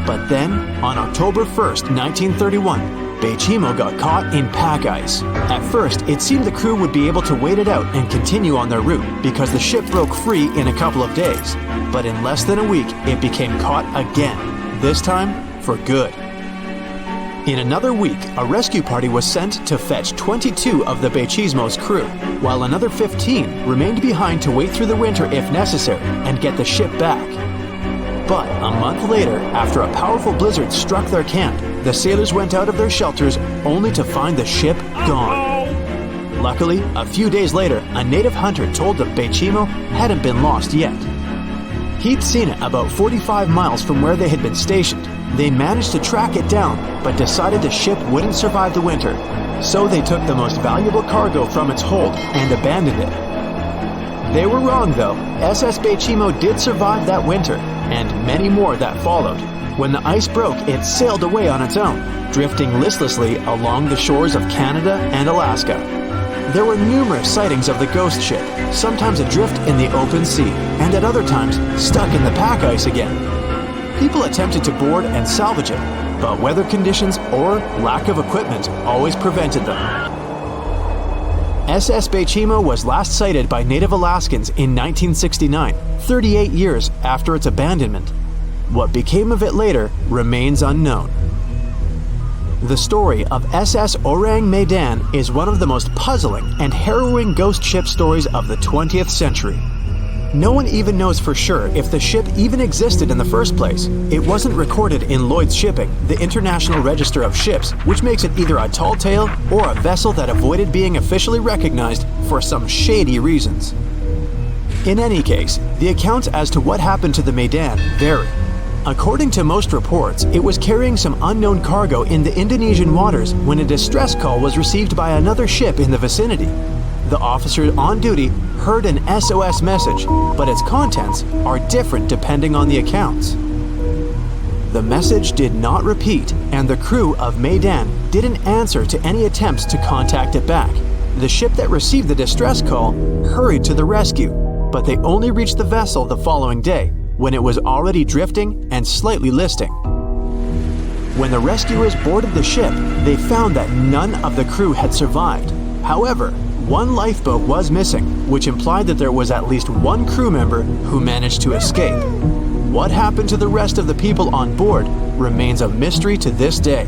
But then, on October 1st, 1931, Baychimo got caught in pack ice. At first, it seemed the crew would be able to wait it out and continue on their route because the ship broke free in a couple of days. But in less than a week, it became caught again, this time for good. In another week, a rescue party was sent to fetch 22 of the Baychimo's crew, while another 15 remained behind to wait through the winter if necessary and get the ship back. But a month later, after a powerful blizzard struck their camp, the sailors went out of their shelters only to find the ship gone. Luckily, a few days later, a native hunter told them Baychimo hadn't been lost yet. He'd seen it about 45 miles from where they had been stationed. They managed to track it down, but decided the ship wouldn't survive the winter. So they took the most valuable cargo from its hold and abandoned it. They were wrong though. SS Baychimo did survive that winter, and many more that followed. When the ice broke, it sailed away on its own, drifting listlessly along the shores of Canada and Alaska. There were numerous sightings of the ghost ship, sometimes adrift in the open sea, and at other times stuck in the pack ice again. People attempted to board and salvage it, but weather conditions or lack of equipment always prevented them. SS Baychimo was last sighted by native Alaskans in 1969, 38 years after its abandonment. What became of it later remains unknown. The story of SS Orang Medan is one of the most puzzling and harrowing ghost ship stories of the 20th century. No one even knows for sure if the ship even existed in the first place. It wasn't recorded in Lloyd's Shipping, the International Register of Ships, which makes it either a tall tale or a vessel that avoided being officially recognized for some shady reasons. In any case, the accounts as to what happened to the Medan vary. According to most reports, it was carrying some unknown cargo in the Indonesian waters when a distress call was received by another ship in the vicinity. The officer on duty heard an SOS message, but its contents are different depending on the accounts. The message did not repeat, and the crew of Medan didn't answer to any attempts to contact it back. The ship that received the distress call hurried to the rescue, but they only reached the vessel the following day, when it was already drifting and slightly listing. When the rescuers boarded the ship, they found that none of the crew had survived. However, one lifeboat was missing, which implied that there was at least one crew member who managed to escape. What happened to the rest of the people on board remains a mystery to this day.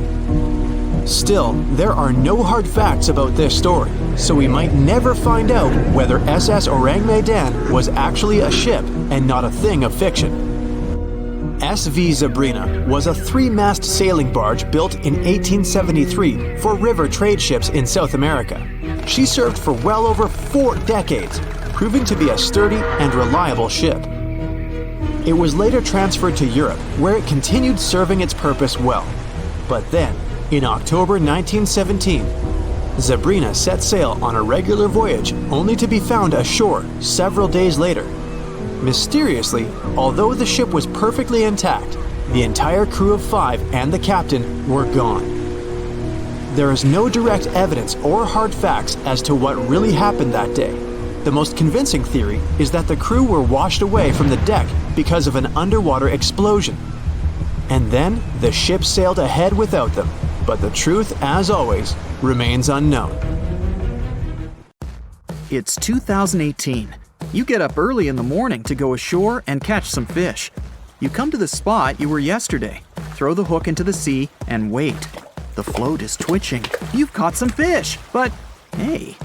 Still, there are no hard facts about this story, so we might never find out whether SS Orang Medan was actually a ship and not a thing of fiction. SV Zabrina was a 3-mast sailing barge built in 1873 for river trade ships in South America. She served for well over 4 decades, proving to be a sturdy and reliable ship. It was later transferred to Europe, where it continued serving its purpose well. But then, in October 1917, Zabrina set sail on a regular voyage only to be found ashore several days later. Mysteriously, although the ship was perfectly intact, the entire crew of 5 and the captain were gone. There is no direct evidence or hard facts as to what really happened that day. The most convincing theory is that the crew were washed away from the deck because of an underwater explosion. And then the ship sailed ahead without them, but the truth, as always, remains unknown. It's 2018. You get up early in the morning to go ashore and catch some fish. You come to the spot you were yesterday, throw the hook into the sea, and wait. The float is twitching. You've caught some fish, but hey,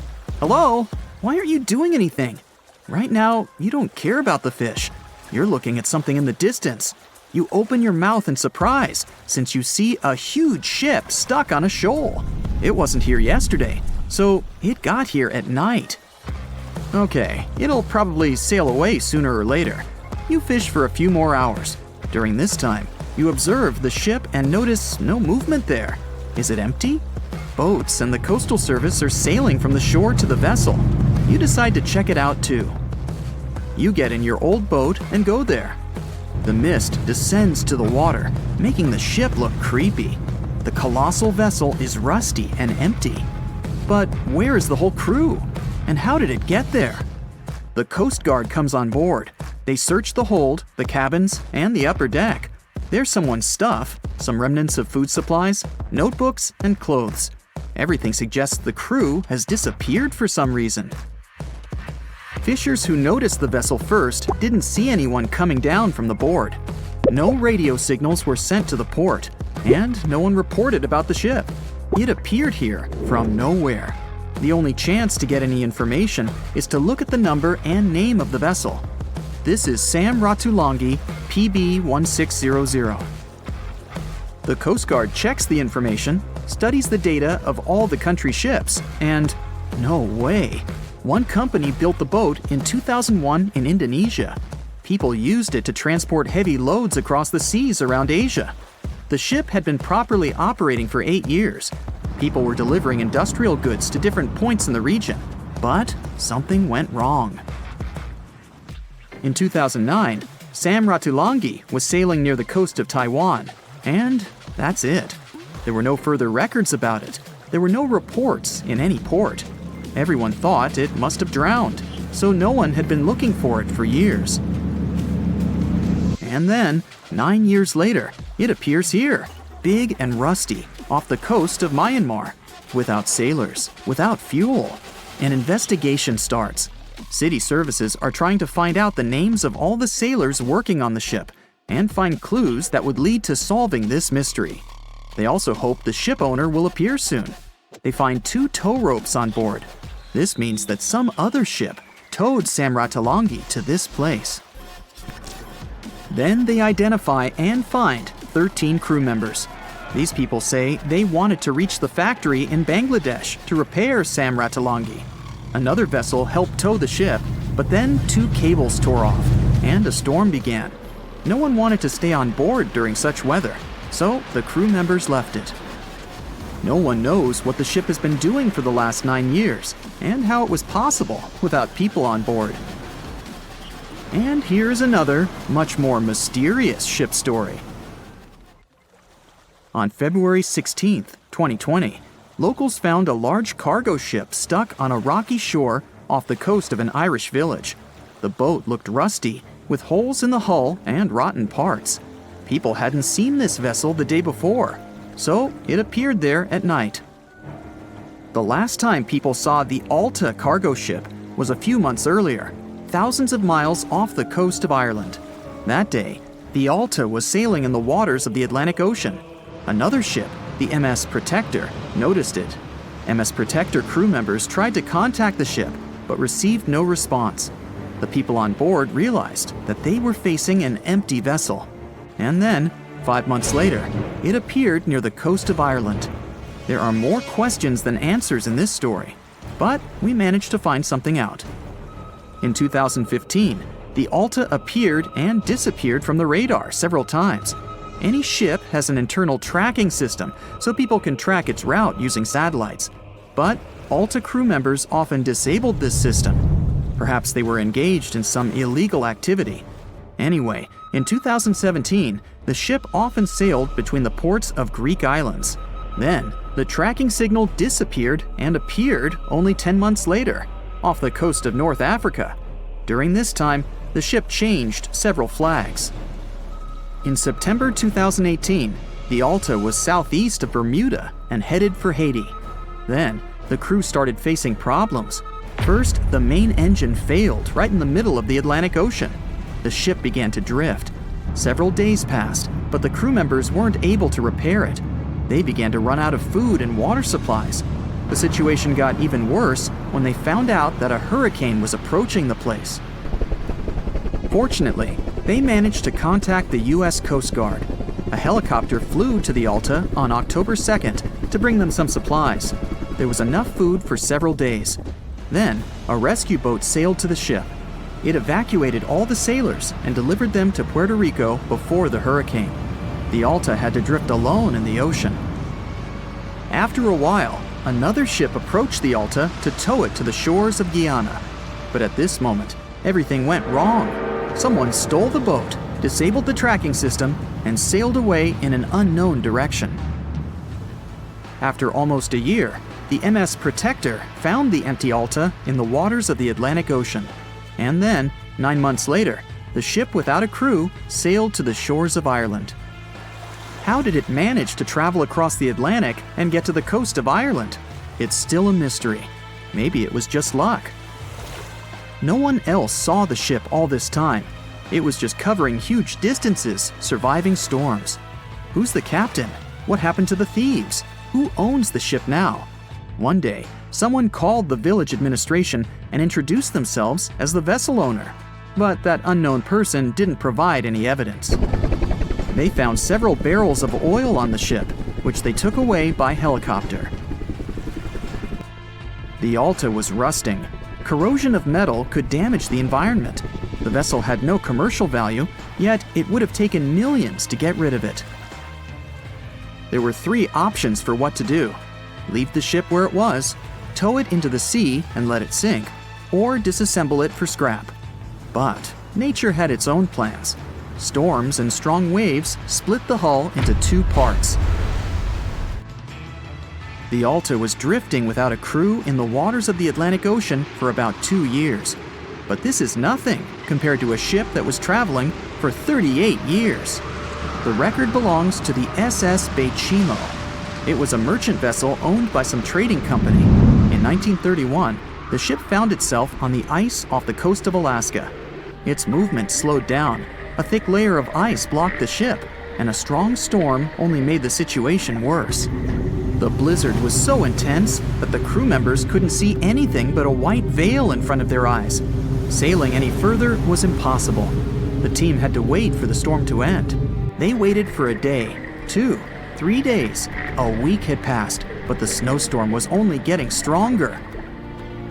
hello? Why aren't you doing anything? Right now, you don't care about the fish. You're looking at something in the distance. You open your mouth in surprise, since you see a huge ship stuck on a shoal. It wasn't here yesterday, so it got here at night. Okay, it'll probably sail away sooner or later. You fish for a few more hours. During this time, you observe the ship and notice no movement there. Is it empty? Boats and the coastal service are sailing from the shore to the vessel. You decide to check it out too. You get in your old boat and go there. The mist descends to the water, making the ship look creepy. The colossal vessel is rusty and empty. But where is the whole crew? And how did it get there? The Coast Guard comes on board. They search the hold, the cabins, and the upper deck. There's someone's stuff, some remnants of food supplies, notebooks, and clothes. Everything suggests the crew has disappeared for some reason. Fishers who noticed the vessel first didn't see anyone coming down from the board. No radio signals were sent to the port, and no one reported about the ship. It appeared here from nowhere. The only chance to get any information is to look at the number and name of the vessel. This is Sam Ratulangi, PB 1600. The Coast Guard checks the information, studies the data of all the country's ships, and no way. One company built the boat in 2001 in Indonesia. People used it to transport heavy loads across the seas around Asia. The ship had been properly operating for 8 years. People were delivering industrial goods to different points in the region, but something went wrong. In 2009, Sam Ratulangi was sailing near the coast of Taiwan, and that's it. There were no further records about it. There were no reports in any port. Everyone thought it must have drowned, so no one had been looking for it for years. And then, 9 years later, it appears here, big and rusty, off the coast of Myanmar, without sailors, without fuel. An investigation starts. City services are trying to find out the names of all the sailors working on the ship and find clues that would lead to solving this mystery. They also hope the ship owner will appear soon. They find 2 tow ropes on board. This means that some other ship towed Sam Ratulangi to this place. Then they identify and find 13 crew members. These people say they wanted to reach the factory in Bangladesh to repair Sam Ratulangi. Another vessel helped tow the ship, but then 2 cables tore off, and a storm began. No one wanted to stay on board during such weather, so the crew members left it. No one knows what the ship has been doing for the last 9 years, and how it was possible without people on board. And here's another, much more mysterious ship story. On February 16, 2020, locals found a large cargo ship stuck on a rocky shore off the coast of an Irish village. The boat looked rusty, with holes in the hull and rotten parts. People hadn't seen this vessel the day before, so it appeared there at night. The last time people saw the Alta cargo ship was a few months earlier, thousands of miles off the coast of Ireland. That day, the Alta was sailing in the waters of the Atlantic Ocean. Another ship, the MS Protector, noticed it. MS Protector crew members tried to contact the ship, but received no response. The people on board realized that they were facing an empty vessel. And then, 5 months later, it appeared near the coast of Ireland. There are more questions than answers in this story, but we managed to find something out. In 2015, the Alta appeared and disappeared from the radar several times. Any ship has an internal tracking system, so people can track its route using satellites. But Alta crew members often disabled this system. Perhaps they were engaged in some illegal activity. Anyway, in 2017, the ship often sailed between the ports of Greek islands. Then, the tracking signal disappeared and appeared only 10 months later, off the coast of North Africa. During this time, the ship changed several flags. In September 2018, the Alta was southeast of Bermuda and headed for Haiti. Then, the crew started facing problems. First, the main engine failed right in the middle of the Atlantic Ocean. The ship began to drift. Several days passed, but the crew members weren't able to repair it. They began to run out of food and water supplies. The situation got even worse when they found out that a hurricane was approaching the place. Fortunately, they managed to contact the U.S. Coast Guard. A helicopter flew to the Alta on October 2nd to bring them some supplies. There was enough food for several days. Then, a rescue boat sailed to the ship. It evacuated all the sailors and delivered them to Puerto Rico before the hurricane. The Alta had to drift alone in the ocean. After a while, another ship approached the Alta to tow it to the shores of Guyana. But at this moment, everything went wrong. Someone stole the boat, disabled the tracking system, and sailed away in an unknown direction. After almost a year, the MS Protector found the empty Alta in the waters of the Atlantic Ocean. And then, 9 months later, the ship without a crew sailed to the shores of Ireland. How did it manage to travel across the Atlantic and get to the coast of Ireland? It's still a mystery. Maybe it was just luck. No one else saw the ship all this time. It was just covering huge distances, surviving storms. Who's the captain? What happened to the thieves? Who owns the ship now? One day, someone called the village administration and introduced themselves as the vessel owner. But that unknown person didn't provide any evidence. They found several barrels of oil on the ship, which they took away by helicopter. The Alta was rusting. Corrosion of metal could damage the environment. The vessel had no commercial value, yet it would have taken millions to get rid of it. There were 3 options for what to do: leave the ship where it was, tow it into the sea and let it sink, or disassemble it for scrap. But nature had its own plans. Storms and strong waves split the hull into 2 parts. The Alta was drifting without a crew in the waters of the Atlantic Ocean for about 2 years. But this is nothing compared to a ship that was traveling for 38 years. The record belongs to the SS Baychimo. It was a merchant vessel owned by some trading company. In 1931, the ship found itself on the ice off the coast of Alaska. Its movement slowed down. A thick layer of ice blocked the ship, and a strong storm only made the situation worse. The blizzard was so intense that the crew members couldn't see anything but a white veil in front of their eyes. Sailing any further was impossible. The team had to wait for the storm to end. They waited for a day, 2, 3 days. A week had passed, but the snowstorm was only getting stronger.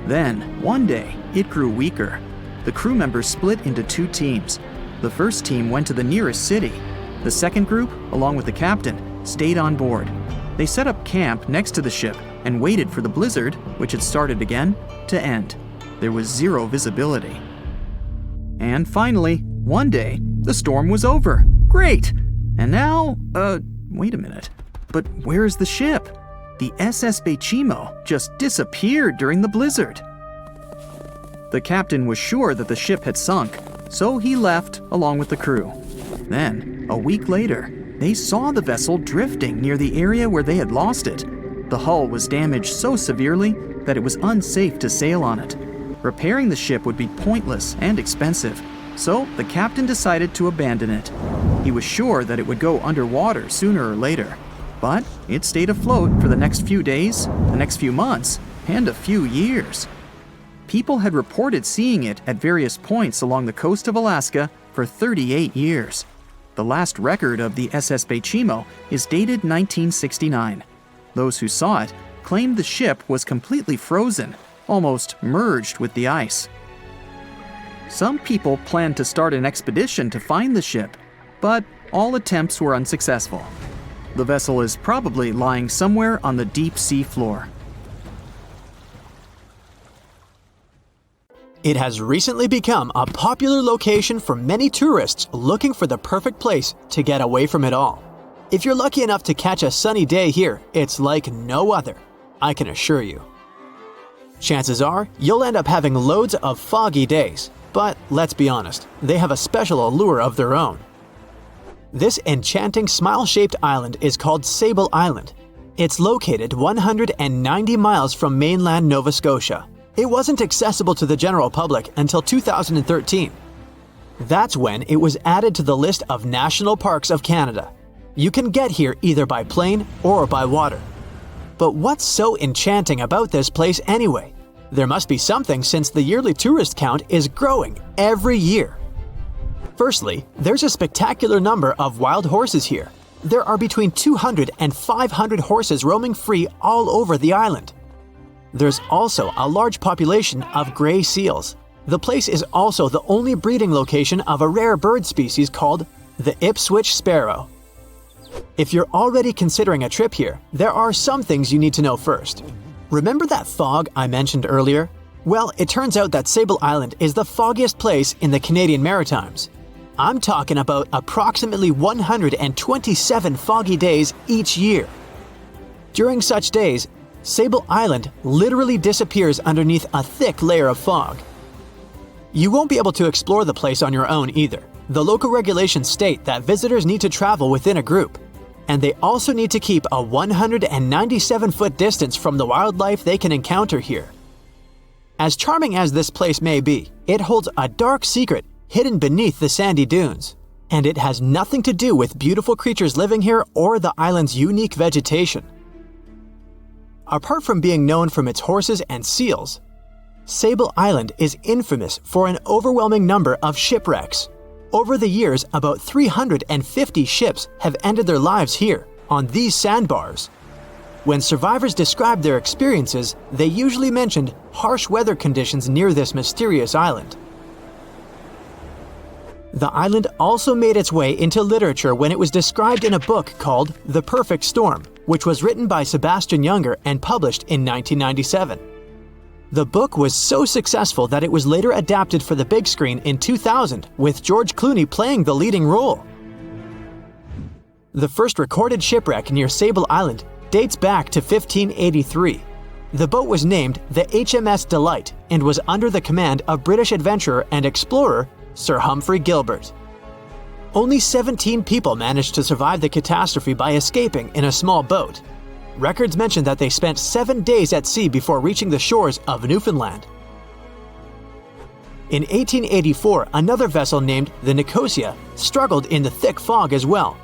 Then, one day, it grew weaker. The crew members split into 2 teams. The first team went to the nearest city. The second group, along with the captain, stayed on board. They set up camp next to the ship and waited for the blizzard, which had started again, to end. There was 0 visibility. And finally, one day, the storm was over. Great! And now, wait a minute. But where is the ship? The SS Baychimo just disappeared during the blizzard. The captain was sure that the ship had sunk, so he left along with the crew. Then, a week later, they saw the vessel drifting near the area where they had lost it. The hull was damaged so severely that it was unsafe to sail on it. Repairing the ship would be pointless and expensive, so the captain decided to abandon it. He was sure that it would go underwater sooner or later. But it stayed afloat for the next few days, the next few months, and a few years. People had reported seeing it at various points along the coast of Alaska for 38 years. The last record of the SS Baychimo is dated 1969. Those who saw it claimed the ship was completely frozen, almost merged with the ice. Some people planned to start an expedition to find the ship, but all attempts were unsuccessful. The vessel is probably lying somewhere on the deep sea floor. It has recently become a popular location for many tourists looking for the perfect place to get away from it all. If you're lucky enough to catch a sunny day here, it's like no other, I can assure you. Chances are, you'll end up having loads of foggy days, but let's be honest, they have a special allure of their own. This enchanting smile-shaped island is called Sable Island. It's located 190 miles from mainland Nova Scotia. It wasn't accessible to the general public until 2013. That's when it was added to the list of national parks of Canada. You can get here either by plane or by water. But what's so enchanting about this place anyway? There must be something since the yearly tourist count is growing every year. Firstly, there's a spectacular number of wild horses here. There are between 200 and 500 horses roaming free all over the island. There's also a large population of gray seals. The place is also the only breeding location of a rare bird species called the Ipswich sparrow. If you're already considering a trip here, there are some things you need to know first. Remember that fog I mentioned earlier? Well, it turns out that Sable Island is the foggiest place in the Canadian Maritimes. I'm talking about approximately 127 foggy days each year. During such days, Sable Island literally disappears underneath a thick layer of fog. You won't be able to explore the place on your own either. The local regulations state that visitors need to travel within a group, and they also need to keep a 197-foot distance from the wildlife they can encounter here. As charming as this place may be, it holds a dark secret hidden beneath the sandy dunes, and it has nothing to do with beautiful creatures living here or the island's unique vegetation. Apart from being known from its horses and seals, Sable Island is infamous for an overwhelming number of shipwrecks. Over the years, about 350 ships have ended their lives here, on these sandbars. When survivors described their experiences, they usually mentioned harsh weather conditions near this mysterious island. The island also made its way into literature when it was described in a book called The Perfect Storm, which was written by Sebastian Junger and published in 1997. The book was so successful that it was later adapted for the big screen in 2000, with George Clooney playing the leading role. The first recorded shipwreck near Sable Island dates back to 1583. The boat was named the HMS Delight and was under the command of British adventurer and explorer Sir Humphrey Gilbert. Only 17 people managed to survive the catastrophe by escaping in a small boat. Records mention that they spent 7 days at sea before reaching the shores of Newfoundland. In 1884, another vessel named the Nicosia struggled in the thick fog as well.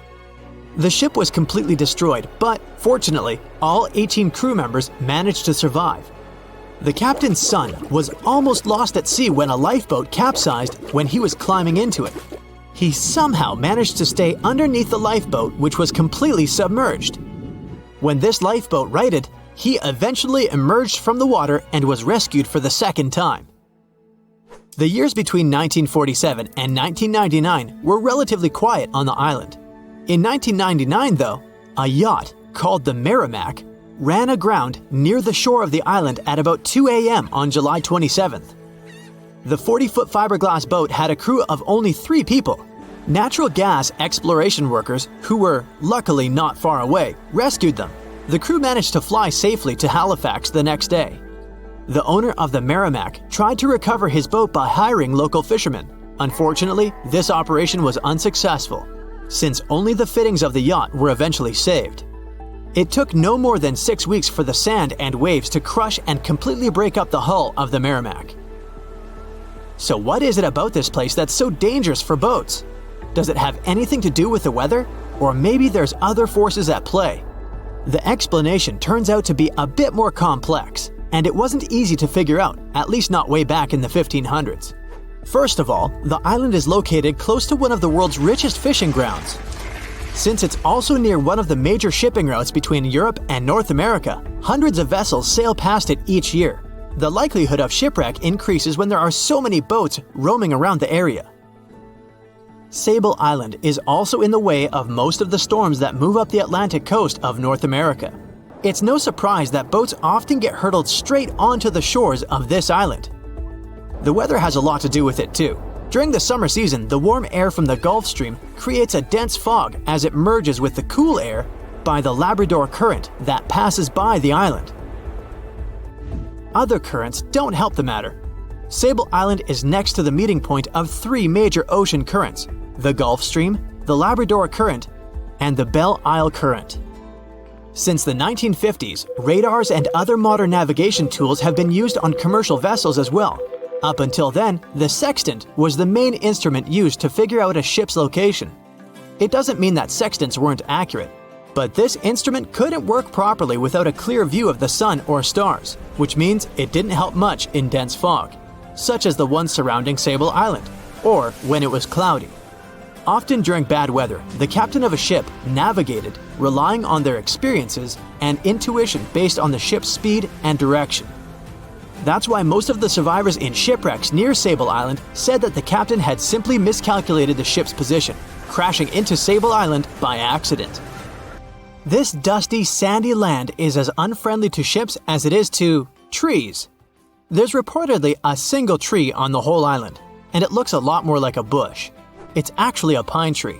The ship was completely destroyed, but fortunately, all 18 crew members managed to survive. The captain's son was almost lost at sea when a lifeboat capsized when he was climbing into it. He somehow managed to stay underneath the lifeboat, which was completely submerged. When this lifeboat righted, he eventually emerged from the water and was rescued for the second time. The years between 1947 and 1999 were relatively quiet on the island. In 1999, though, a yacht called the Merrimack ran aground near the shore of the island at about 2 a.m. on July 27th. The 40-foot fiberglass boat had a crew of only 3 people. Natural gas exploration workers, who were luckily not far away, rescued them. The crew managed to fly safely to Halifax the next day. The owner of the Merrimack tried to recover his boat by hiring local fishermen. Unfortunately, this operation was unsuccessful, since only the fittings of the yacht were eventually saved. It took no more than 6 weeks for the sand and waves to crush and completely break up the hull of the Merrimack. So what is it about this place that's so dangerous for boats? Does it have anything to do with the weather? Or maybe there's other forces at play? The explanation turns out to be a bit more complex, and it wasn't easy to figure out, at least not way back in the 1500s. First of all, the island is located close to one of the world's richest fishing grounds. Since it's also near one of the major shipping routes between Europe and North America, hundreds of vessels sail past it each year. The likelihood of shipwreck increases when there are so many boats roaming around the area. Sable Island is also in the way of most of the storms that move up the Atlantic coast of North America. It's no surprise that boats often get hurtled straight onto the shores of this island. The weather has a lot to do with it too. During the summer season, the warm air from the Gulf Stream creates a dense fog as it merges with the cool air by the Labrador Current that passes by the island. Other currents don't help the matter. Sable Island is next to the meeting point of three major ocean currents: the Gulf Stream, the Labrador Current, and the Belle Isle Current. Since the 1950s, radars and other modern navigation tools have been used on commercial vessels as well. Up until then, the sextant was the main instrument used to figure out a ship's location. It doesn't mean that sextants weren't accurate, but this instrument couldn't work properly without a clear view of the sun or stars, which means it didn't help much in dense fog, such as the one surrounding Sable Island, or when it was cloudy. Often during bad weather, the captain of a ship navigated, relying on their experiences and intuition based on the ship's speed and direction. That's why most of the survivors in shipwrecks near Sable Island said that the captain had simply miscalculated the ship's position, crashing into Sable Island by accident. This dusty, sandy land is as unfriendly to ships as it is to trees. There's reportedly a single tree on the whole island, and it looks a lot more like a bush. It's actually a pine tree.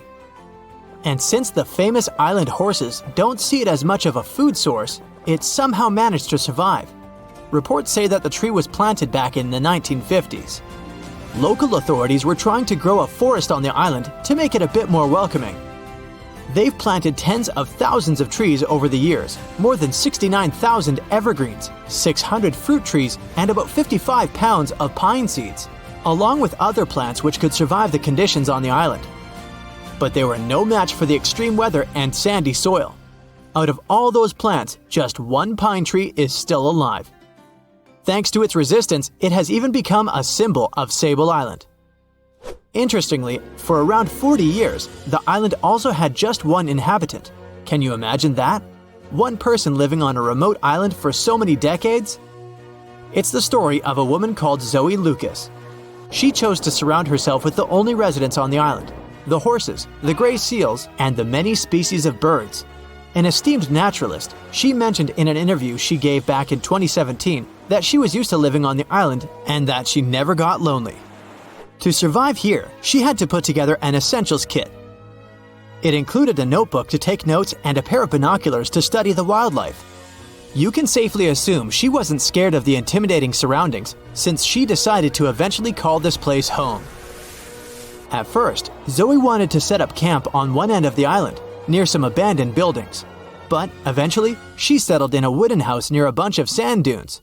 And since the famous island horses don't see it as much of a food source, it somehow managed to survive. Reports say that the tree was planted back in the 1950s. Local authorities were trying to grow a forest on the island to make it a bit more welcoming. They've planted tens of thousands of trees over the years, more than 69,000 evergreens, 600 fruit trees, and about 55 pounds of pine seeds, along with other plants which could survive the conditions on the island. But they were no match for the extreme weather and sandy soil. Out of all those plants, just one pine tree is still alive. Thanks to its resistance, it has even become a symbol of Sable Island. Interestingly, for around 40 years, the island also had just one inhabitant. Can you imagine that? One person living on a remote island for so many decades? It's the story of a woman called Zoe Lucas. She chose to surround herself with the only residents on the island: the horses, the gray seals, and the many species of birds. An esteemed naturalist, she mentioned in an interview she gave back in 2017 that she was used to living on the island and that she never got lonely. To survive here, she had to put together an essentials kit. It included a notebook to take notes and a pair of binoculars to study the wildlife. You can safely assume she wasn't scared of the intimidating surroundings, since she decided to eventually call this place home. At first, Zoe wanted to set up camp on one end of the island, near some abandoned buildings. But eventually, she settled in a wooden house near a bunch of sand dunes.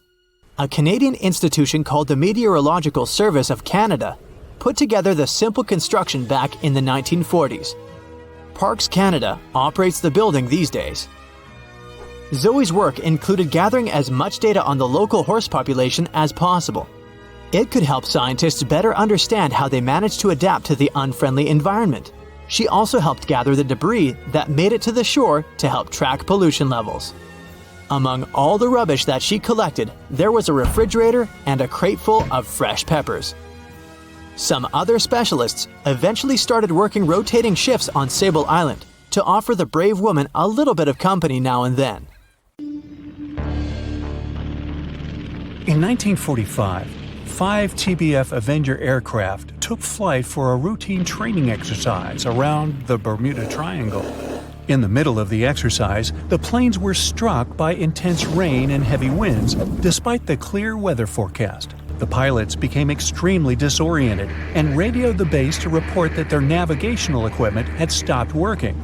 A Canadian institution called the Meteorological Service of Canada put together the simple construction back in the 1940s. Parks Canada operates the building these days. Zoe's work included gathering as much data on the local horse population as possible. It could help scientists better understand how they managed to adapt to the unfriendly environment. She also helped gather the debris that made it to the shore to help track pollution levels. Among all the rubbish that she collected, there was a refrigerator and a crate full of fresh peppers. Some other specialists eventually started working rotating shifts on Sable Island to offer the brave woman a little bit of company now and then. In 1945, 5 TBF Avenger aircraft took flight for a routine training exercise around the Bermuda Triangle. In the middle of the exercise, the planes were struck by intense rain and heavy winds, despite the clear weather forecast. The pilots became extremely disoriented and radioed the base to report that their navigational equipment had stopped working.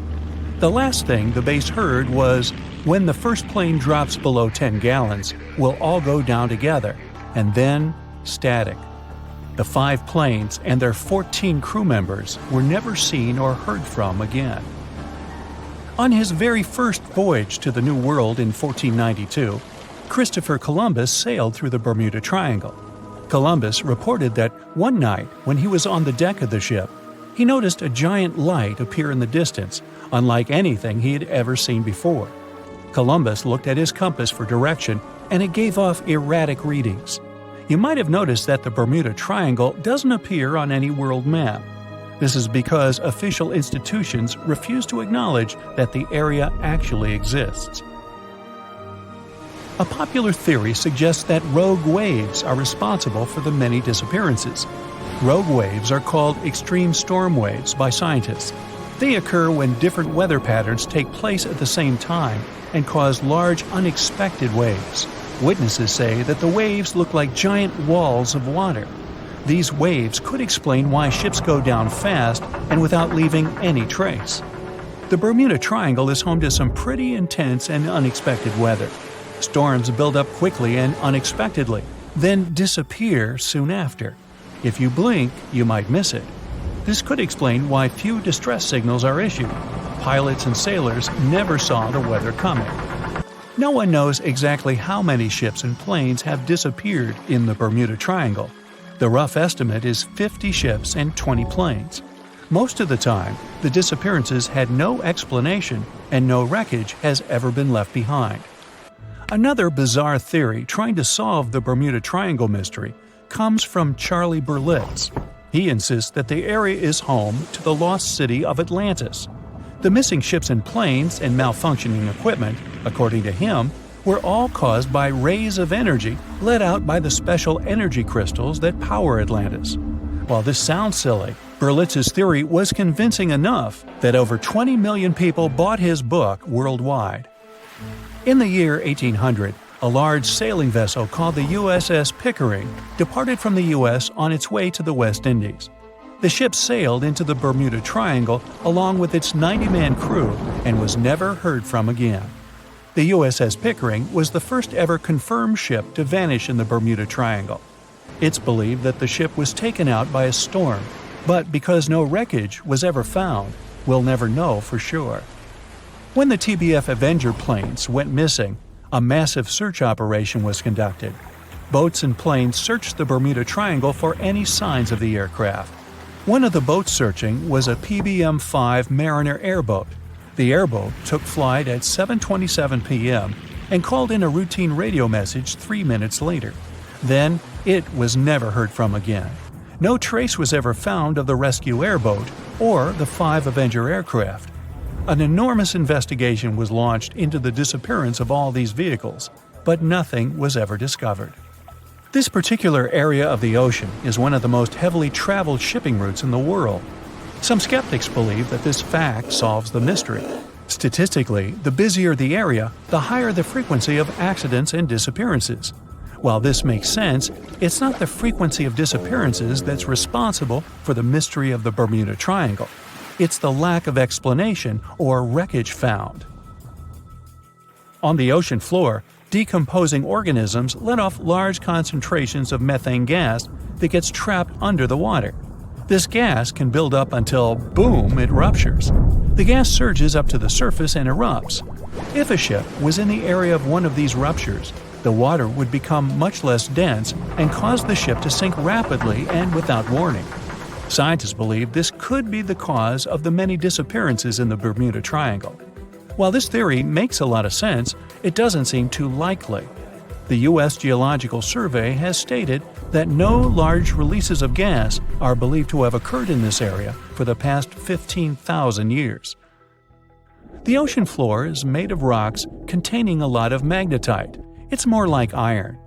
The last thing the base heard was, "When the first plane drops below 10 gallons, we'll all go down together," and then static. The 5 planes and their 14 crew members were never seen or heard from again. On his very first voyage to the New World in 1492, Christopher Columbus sailed through the Bermuda Triangle. Columbus reported that one night when he was on the deck of the ship, he noticed a giant light appear in the distance, unlike anything he had ever seen before. Columbus looked at his compass for direction, and it gave off erratic readings. You might have noticed that the Bermuda Triangle doesn't appear on any world map. This is because official institutions refuse to acknowledge that the area actually exists. A popular theory suggests that rogue waves are responsible for the many disappearances. Rogue waves are called extreme storm waves by scientists. They occur when different weather patterns take place at the same time and cause large, unexpected waves. Witnesses say that the waves look like giant walls of water. These waves could explain why ships go down fast and without leaving any trace. The Bermuda Triangle is home to some pretty intense and unexpected weather. Storms build up quickly and unexpectedly, then disappear soon after. If you blink, you might miss it. This could explain why few distress signals are issued. Pilots and sailors never saw the weather coming. No one knows exactly how many ships and planes have disappeared in the Bermuda Triangle. The rough estimate is 50 ships and 20 planes. Most of the time, the disappearances had no explanation and no wreckage has ever been left behind. Another bizarre theory trying to solve the Bermuda Triangle mystery comes from Charlie Berlitz. He insists that the area is home to the lost city of Atlantis. The missing ships and planes and malfunctioning equipment, according to him, were all caused by rays of energy let out by the special energy crystals that power Atlantis. While this sounds silly, Berlitz's theory was convincing enough that over 20 million people bought his book worldwide. In the year 1800, a large sailing vessel called the USS Pickering departed from the U.S. on its way to the West Indies. The ship sailed into the Bermuda Triangle along with its 90-man crew and was never heard from again. The USS Pickering was the first ever confirmed ship to vanish in the Bermuda Triangle. It's believed that the ship was taken out by a storm, but because no wreckage was ever found, we'll never know for sure. When the TBF Avenger planes went missing, a massive search operation was conducted. Boats and planes searched the Bermuda Triangle for any signs of the aircraft. One of the boats searching was a PBM-5 Mariner airboat. The airboat took flight at 7:27 p.m. and called in a routine radio message 3 minutes later. Then, it was never heard from again. No trace was ever found of the rescue airboat or the 5 Avenger aircraft. An enormous investigation was launched into the disappearance of all these vehicles, but nothing was ever discovered. This particular area of the ocean is one of the most heavily traveled shipping routes in the world. Some skeptics believe that this fact solves the mystery. Statistically, the busier the area, the higher the frequency of accidents and disappearances. While this makes sense, it's not the frequency of disappearances that's responsible for the mystery of the Bermuda Triangle. It's the lack of explanation or wreckage found. On the ocean floor, decomposing organisms let off large concentrations of methane gas that gets trapped under the water. This gas can build up until, boom, it ruptures. The gas surges up to the surface and erupts. If a ship was in the area of one of these ruptures, the water would become much less dense and cause the ship to sink rapidly and without warning. Scientists believe this could be the cause of the many disappearances in the Bermuda Triangle. While this theory makes a lot of sense, it doesn't seem too likely. The U.S. Geological Survey has stated that no large releases of gas are believed to have occurred in this area for the past 15,000 years. The ocean floor is made of rocks containing a lot of magnetite. It's more like iron.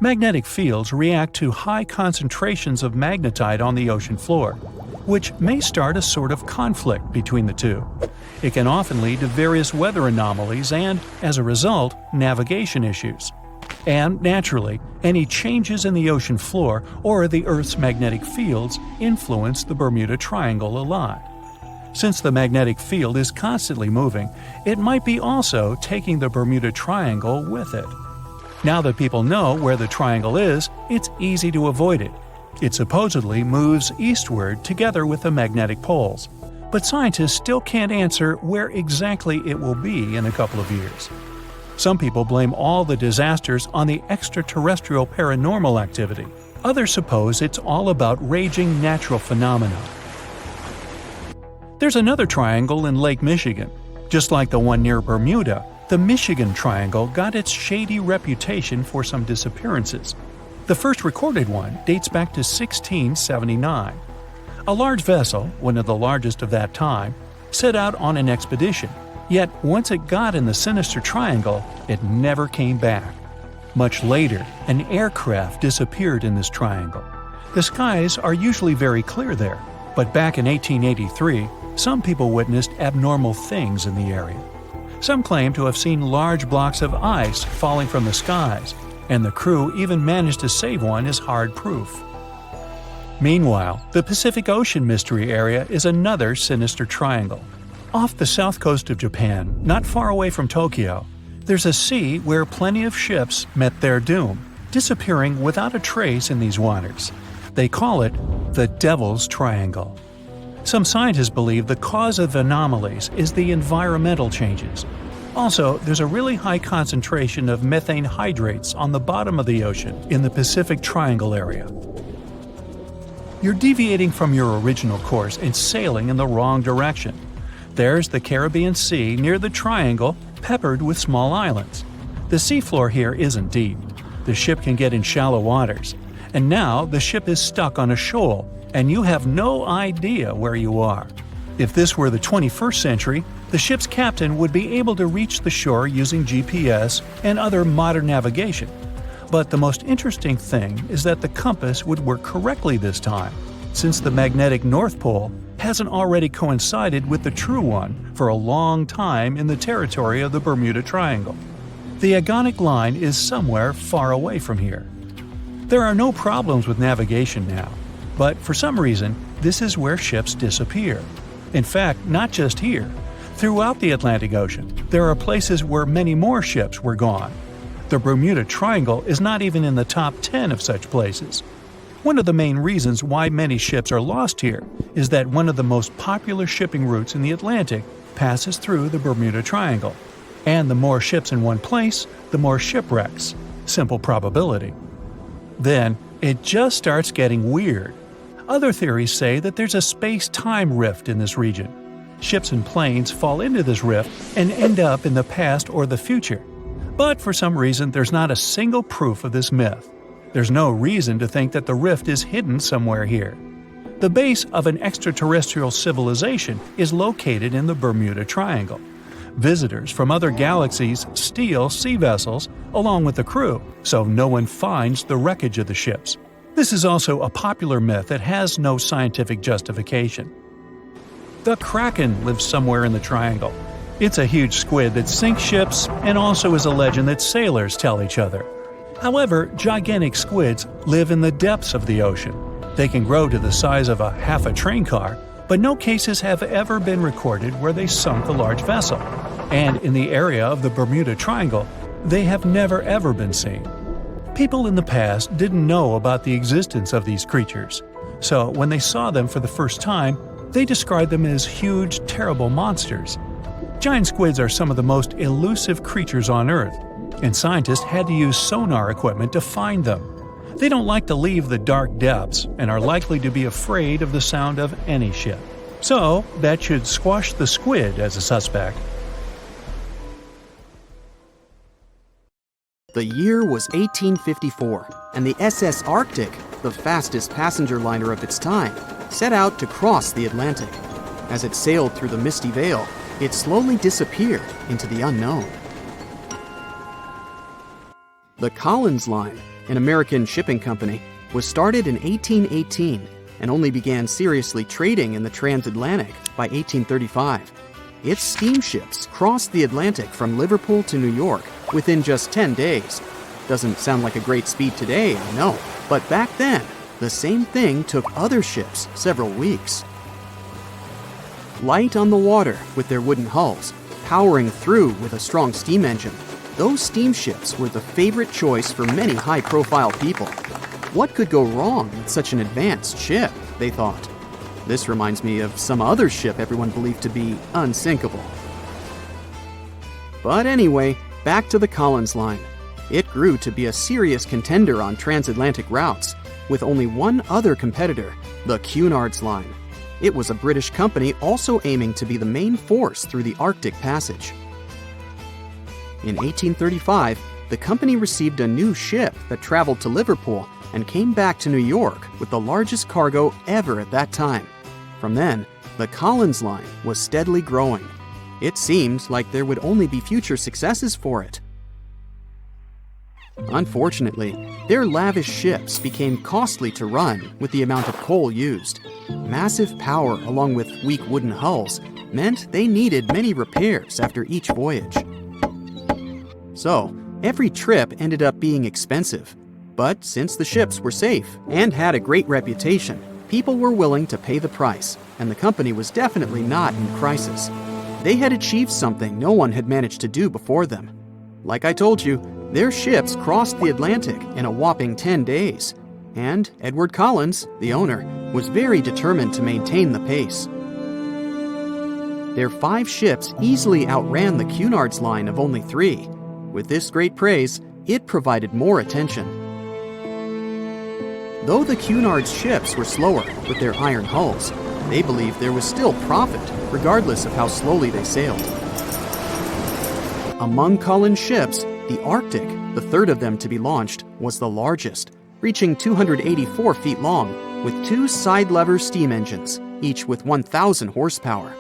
Magnetic fields react to high concentrations of magnetite on the ocean floor, which may start a sort of conflict between the two. It can often lead to various weather anomalies and, as a result, navigation issues. And, naturally, any changes in the ocean floor or the Earth's magnetic fields influence the Bermuda Triangle a lot. Since the magnetic field is constantly moving, it might be also taking the Bermuda Triangle with it. Now that people know where the triangle is, it's easy to avoid it. It supposedly moves eastward together with the magnetic poles. but scientists still can't answer where exactly it will be in a couple of years. Some people blame all the disasters on the extraterrestrial paranormal activity. Others suppose it's all about raging natural phenomena. There's another triangle in Lake Michigan. Just like the one near Bermuda, the Michigan Triangle got its shady reputation for some disappearances. The first recorded one dates back to 1679. A large vessel, one of the largest of that time, set out on an expedition, yet once it got in the sinister triangle, it never came back. Much later, an aircraft disappeared in this triangle. The skies are usually very clear there, but back in 1883, some people witnessed abnormal things in the area. Some claim to have seen large blocks of ice falling from the skies, and the crew even managed to save one as hard proof. Meanwhile, the Pacific Ocean Mystery Area is another sinister triangle. Off the south coast of Japan, not far away from Tokyo, there's a sea where plenty of ships met their doom, disappearing without a trace in these waters. They call it the Devil's Triangle. Some scientists believe the cause of anomalies is the environmental changes. Also, there's a really high concentration of methane hydrates on the bottom of the ocean in the Pacific Triangle area. You're deviating from your original course and sailing in the wrong direction. There's the Caribbean Sea near the triangle, peppered with small islands. The seafloor here isn't deep. The ship can get in shallow waters. And now the ship is stuck on a shoal, and you have no idea where you are. If this were the 21st century, the ship's captain would be able to reach the shore using GPS and other modern navigation. But the most interesting thing is that the compass would work correctly this time, since the magnetic North Pole hasn't already coincided with the true one for a long time in the territory of the Bermuda Triangle. The agonic line is somewhere far away from here. There are no problems with navigation now, but for some reason, this is where ships disappear. In fact, not just here. Throughout the Atlantic Ocean, there are places where many more ships were gone. The Bermuda Triangle is not even in the top 10 of such places. One of the main reasons why many ships are lost here is that one of the most popular shipping routes in the Atlantic passes through the Bermuda Triangle. And the more ships in one place, the more shipwrecks. Simple probability. Then, it just starts getting weird. Other theories say that there's a space-time rift in this region. Ships and planes fall into this rift and end up in the past or the future. But for some reason, there's not a single proof of this myth. There's no reason to think that the rift is hidden somewhere here. The base of an extraterrestrial civilization is located in the Bermuda Triangle. Visitors from other galaxies steal sea vessels along with the crew, so no one finds the wreckage of the ships. This is also a popular myth that has no scientific justification. The Kraken lives somewhere in the triangle. It's a huge squid that sinks ships and also is a legend that sailors tell each other. However, gigantic squids live in the depths of the ocean. They can grow to the size of half a train car, but no cases have ever been recorded where they sunk a large vessel. And in the area of the Bermuda Triangle, they have never ever been seen. People in the past didn't know about the existence of these creatures, so when they saw them for the first time, they described them as huge, terrible monsters. Giant squids are some of the most elusive creatures on Earth, and scientists had to use sonar equipment to find them. They don't like to leave the dark depths and are likely to be afraid of the sound of any ship. So, that should squash the squid as a suspect. The year was 1854, and the SS Arctic, the fastest passenger liner of its time, set out to cross the Atlantic. As it sailed through the misty veil, it slowly disappeared into the unknown. The Collins Line, an American shipping company, was started in 1818 and only began seriously trading in the transatlantic by 1835. Its steamships crossed the Atlantic from Liverpool to New York within just 10 days. Doesn't sound like a great speed today, I know, but back then, the same thing took other ships several weeks. Light on the water with their wooden hulls, powering through with a strong steam engine, those steamships were the favorite choice for many high-profile people. What could go wrong with such an advanced ship, they thought? This reminds me of some other ship everyone believed to be unsinkable. But anyway, back to the Collins Line. It grew to be a serious contender on transatlantic routes, with only one other competitor, the Cunard's Line. It was a British company also aiming to be the main force through the Arctic Passage. In 1835, the company received a new ship that traveled to Liverpool and came back to New York with the largest cargo ever at that time. From then, the Collins Line was steadily growing. It seemed like there would only be future successes for it. Unfortunately, their lavish ships became costly to run with the amount of coal used. Massive power along with weak wooden hulls meant they needed many repairs after each voyage. So, every trip ended up being expensive. But since the ships were safe and had a great reputation, people were willing to pay the price, and the company was definitely not in crisis. They had achieved something no one had managed to do before them. Like I told you, their ships crossed the Atlantic in a whopping 10 days, and Edward Collins, the owner, was very determined to maintain the pace. Their 5 ships easily outran the Cunard's Line of only 3. With this great praise, it provided more attention. Though the Cunard's ships were slower with their iron hulls, they believed there was still profit, regardless of how slowly they sailed. Among Collins' ships, the Arctic, the third of them to be launched, was the largest, reaching 284 feet long, with 2 side-lever steam engines, each with 1,000 horsepower.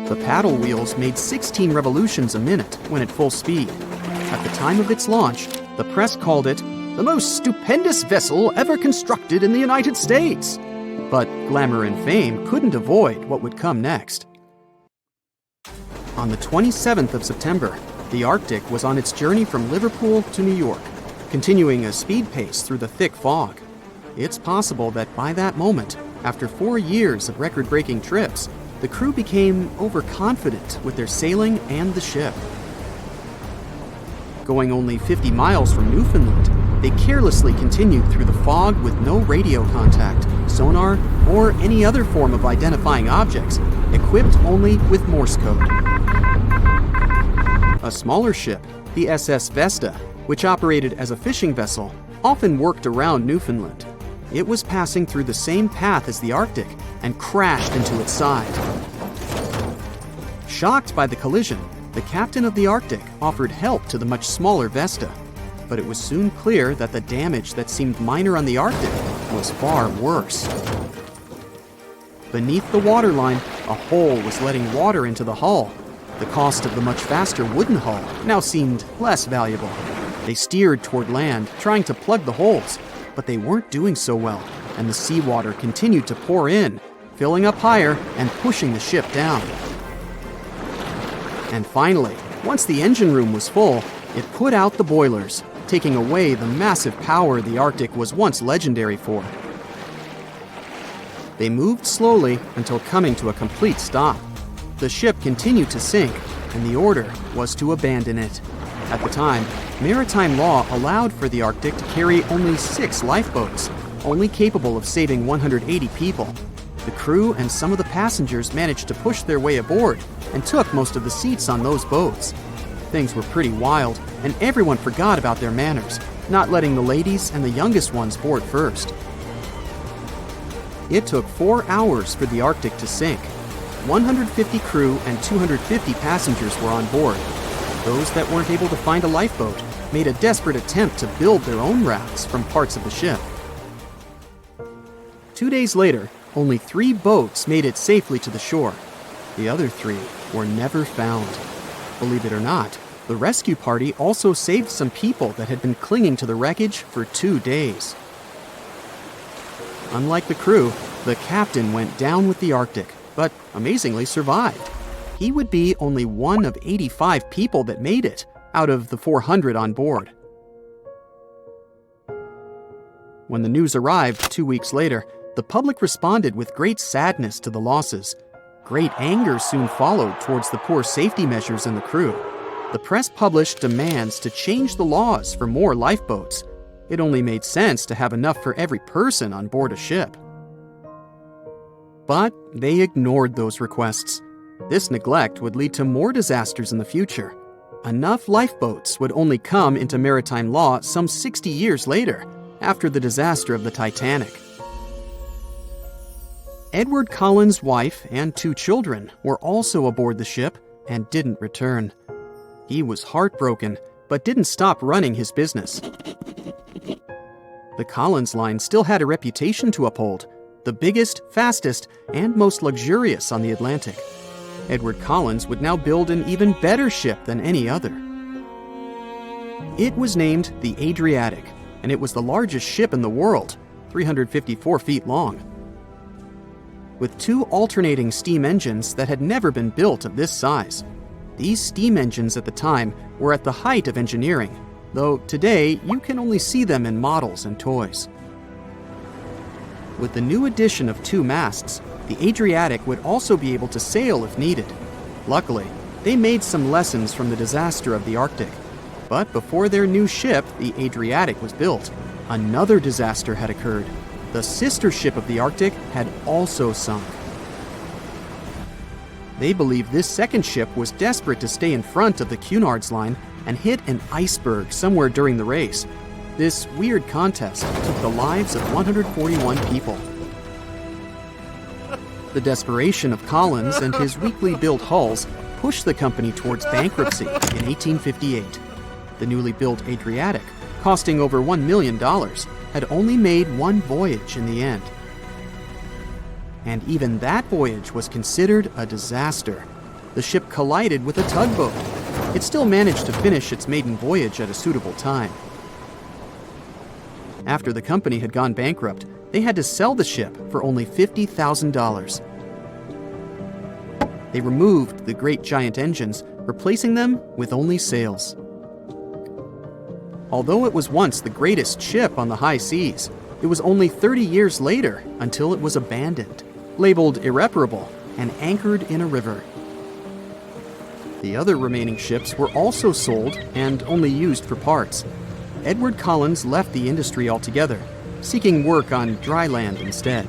The paddle wheels made 16 revolutions a minute when at full speed. At the time of its launch, the press called it the most stupendous vessel ever constructed in the United States. But glamour and fame couldn't avoid what would come next. On the 27th of September, the Arctic was on its journey from Liverpool to New York, continuing a speed pace through the thick fog. It's possible that by that moment, after 4 years of record-breaking trips, the crew became overconfident with their sailing and the ship. Going only 50 miles from Newfoundland, they carelessly continued through the fog with no radio contact, sonar, or any other form of identifying objects, equipped only with Morse code. A smaller ship, the SS Vesta, which operated as a fishing vessel, often worked around Newfoundland. It was passing through the same path as the Arctic and crashed into its side. Shocked by the collision, the captain of the Arctic offered help to the much smaller Vesta, but it was soon clear that the damage that seemed minor on the Arctic was far worse. Beneath the waterline, a hole was letting water into the hull. The cost of the much faster wooden hull now seemed less valuable. They steered toward land, trying to plug the holes, but they weren't doing so well, and the seawater continued to pour in, filling up higher and pushing the ship down. And finally, once the engine room was full, it put out the boilers, taking away the massive power the Arctic was once legendary for. They moved slowly until coming to a complete stop. The ship continued to sink, and the order was to abandon it. At the time, maritime law allowed for the Arctic to carry only 6 lifeboats, only capable of saving 180 people. The crew and some of the passengers managed to push their way aboard and took most of the seats on those boats. Things were pretty wild, and everyone forgot about their manners, not letting the ladies and the youngest ones board first. It took 4 hours for the Arctic to sink. 150 crew and 250 passengers were on board. Those that weren't able to find a lifeboat made a desperate attempt to build their own rafts from parts of the ship. 2 days later, only 3 boats made it safely to the shore. The other 3 were never found. Believe it or not, the rescue party also saved some people that had been clinging to the wreckage for 2 days. Unlike the crew, the captain went down with the Arctic, but amazingly survived. He would be only one of 85 people that made it, out of the 400 on board. When the news arrived 2 weeks later, the public responded with great sadness to the losses. Great anger soon followed towards the poor safety measures in the crew. The press published demands to change the laws for more lifeboats. It only made sense to have enough for every person on board a ship. But they ignored those requests. This neglect would lead to more disasters in the future. Enough lifeboats would only come into maritime law some 60 years later, after the disaster of the Titanic. Edward Collins' wife and 2 children were also aboard the ship and didn't return. He was heartbroken, but didn't stop running his business. The Collins line still had a reputation to uphold, the biggest, fastest, and most luxurious on the Atlantic. Edward Collins would now build an even better ship than any other. It was named the Adriatic, and it was the largest ship in the world, 354 feet long. With 2 alternating steam engines that had never been built of this size. These steam engines at the time were at the height of engineering, though today you can only see them in models and toys. With the new addition of 2 masts, the Adriatic would also be able to sail if needed. Luckily, they made some lessons from the disaster of the Arctic. But before their new ship, the Adriatic, was built, another disaster had occurred. The sister ship of the Arctic had also sunk. They believe this second ship was desperate to stay in front of the Cunard's line and hit an iceberg somewhere during the race. This weird contest took the lives of 141 people. The desperation of Collins and his weakly built hulls pushed the company towards bankruptcy in 1858. The newly built Adriatic, costing over $1 million, had only made 1 voyage in the end. And even that voyage was considered a disaster. The ship collided with a tugboat. It still managed to finish its maiden voyage at a suitable time. After the company had gone bankrupt, they had to sell the ship for only $50,000. They removed the great giant engines, replacing them with only sails. Although it was once the greatest ship on the high seas, it was only 30 years later until it was abandoned, labeled irreparable, and anchored in a river. The other remaining ships were also sold and only used for parts. Edward Collins left the industry altogether, seeking work on dry land instead.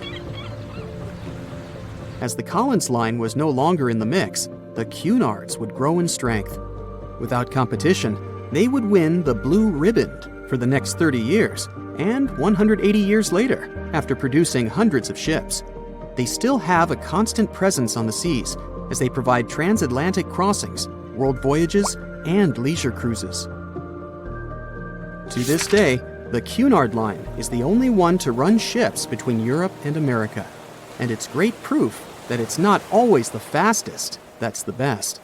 As the Collins line was no longer in the mix, the Cunards would grow in strength. Without competition, they would win the Blue Ribbon for the next 30 years, and 180 years later, after producing hundreds of ships. They still have a constant presence on the seas as they provide transatlantic crossings, world voyages, and leisure cruises. To this day, the Cunard line is the only one to run ships between Europe and America, and it's great proof that it's not always the fastest that's the best.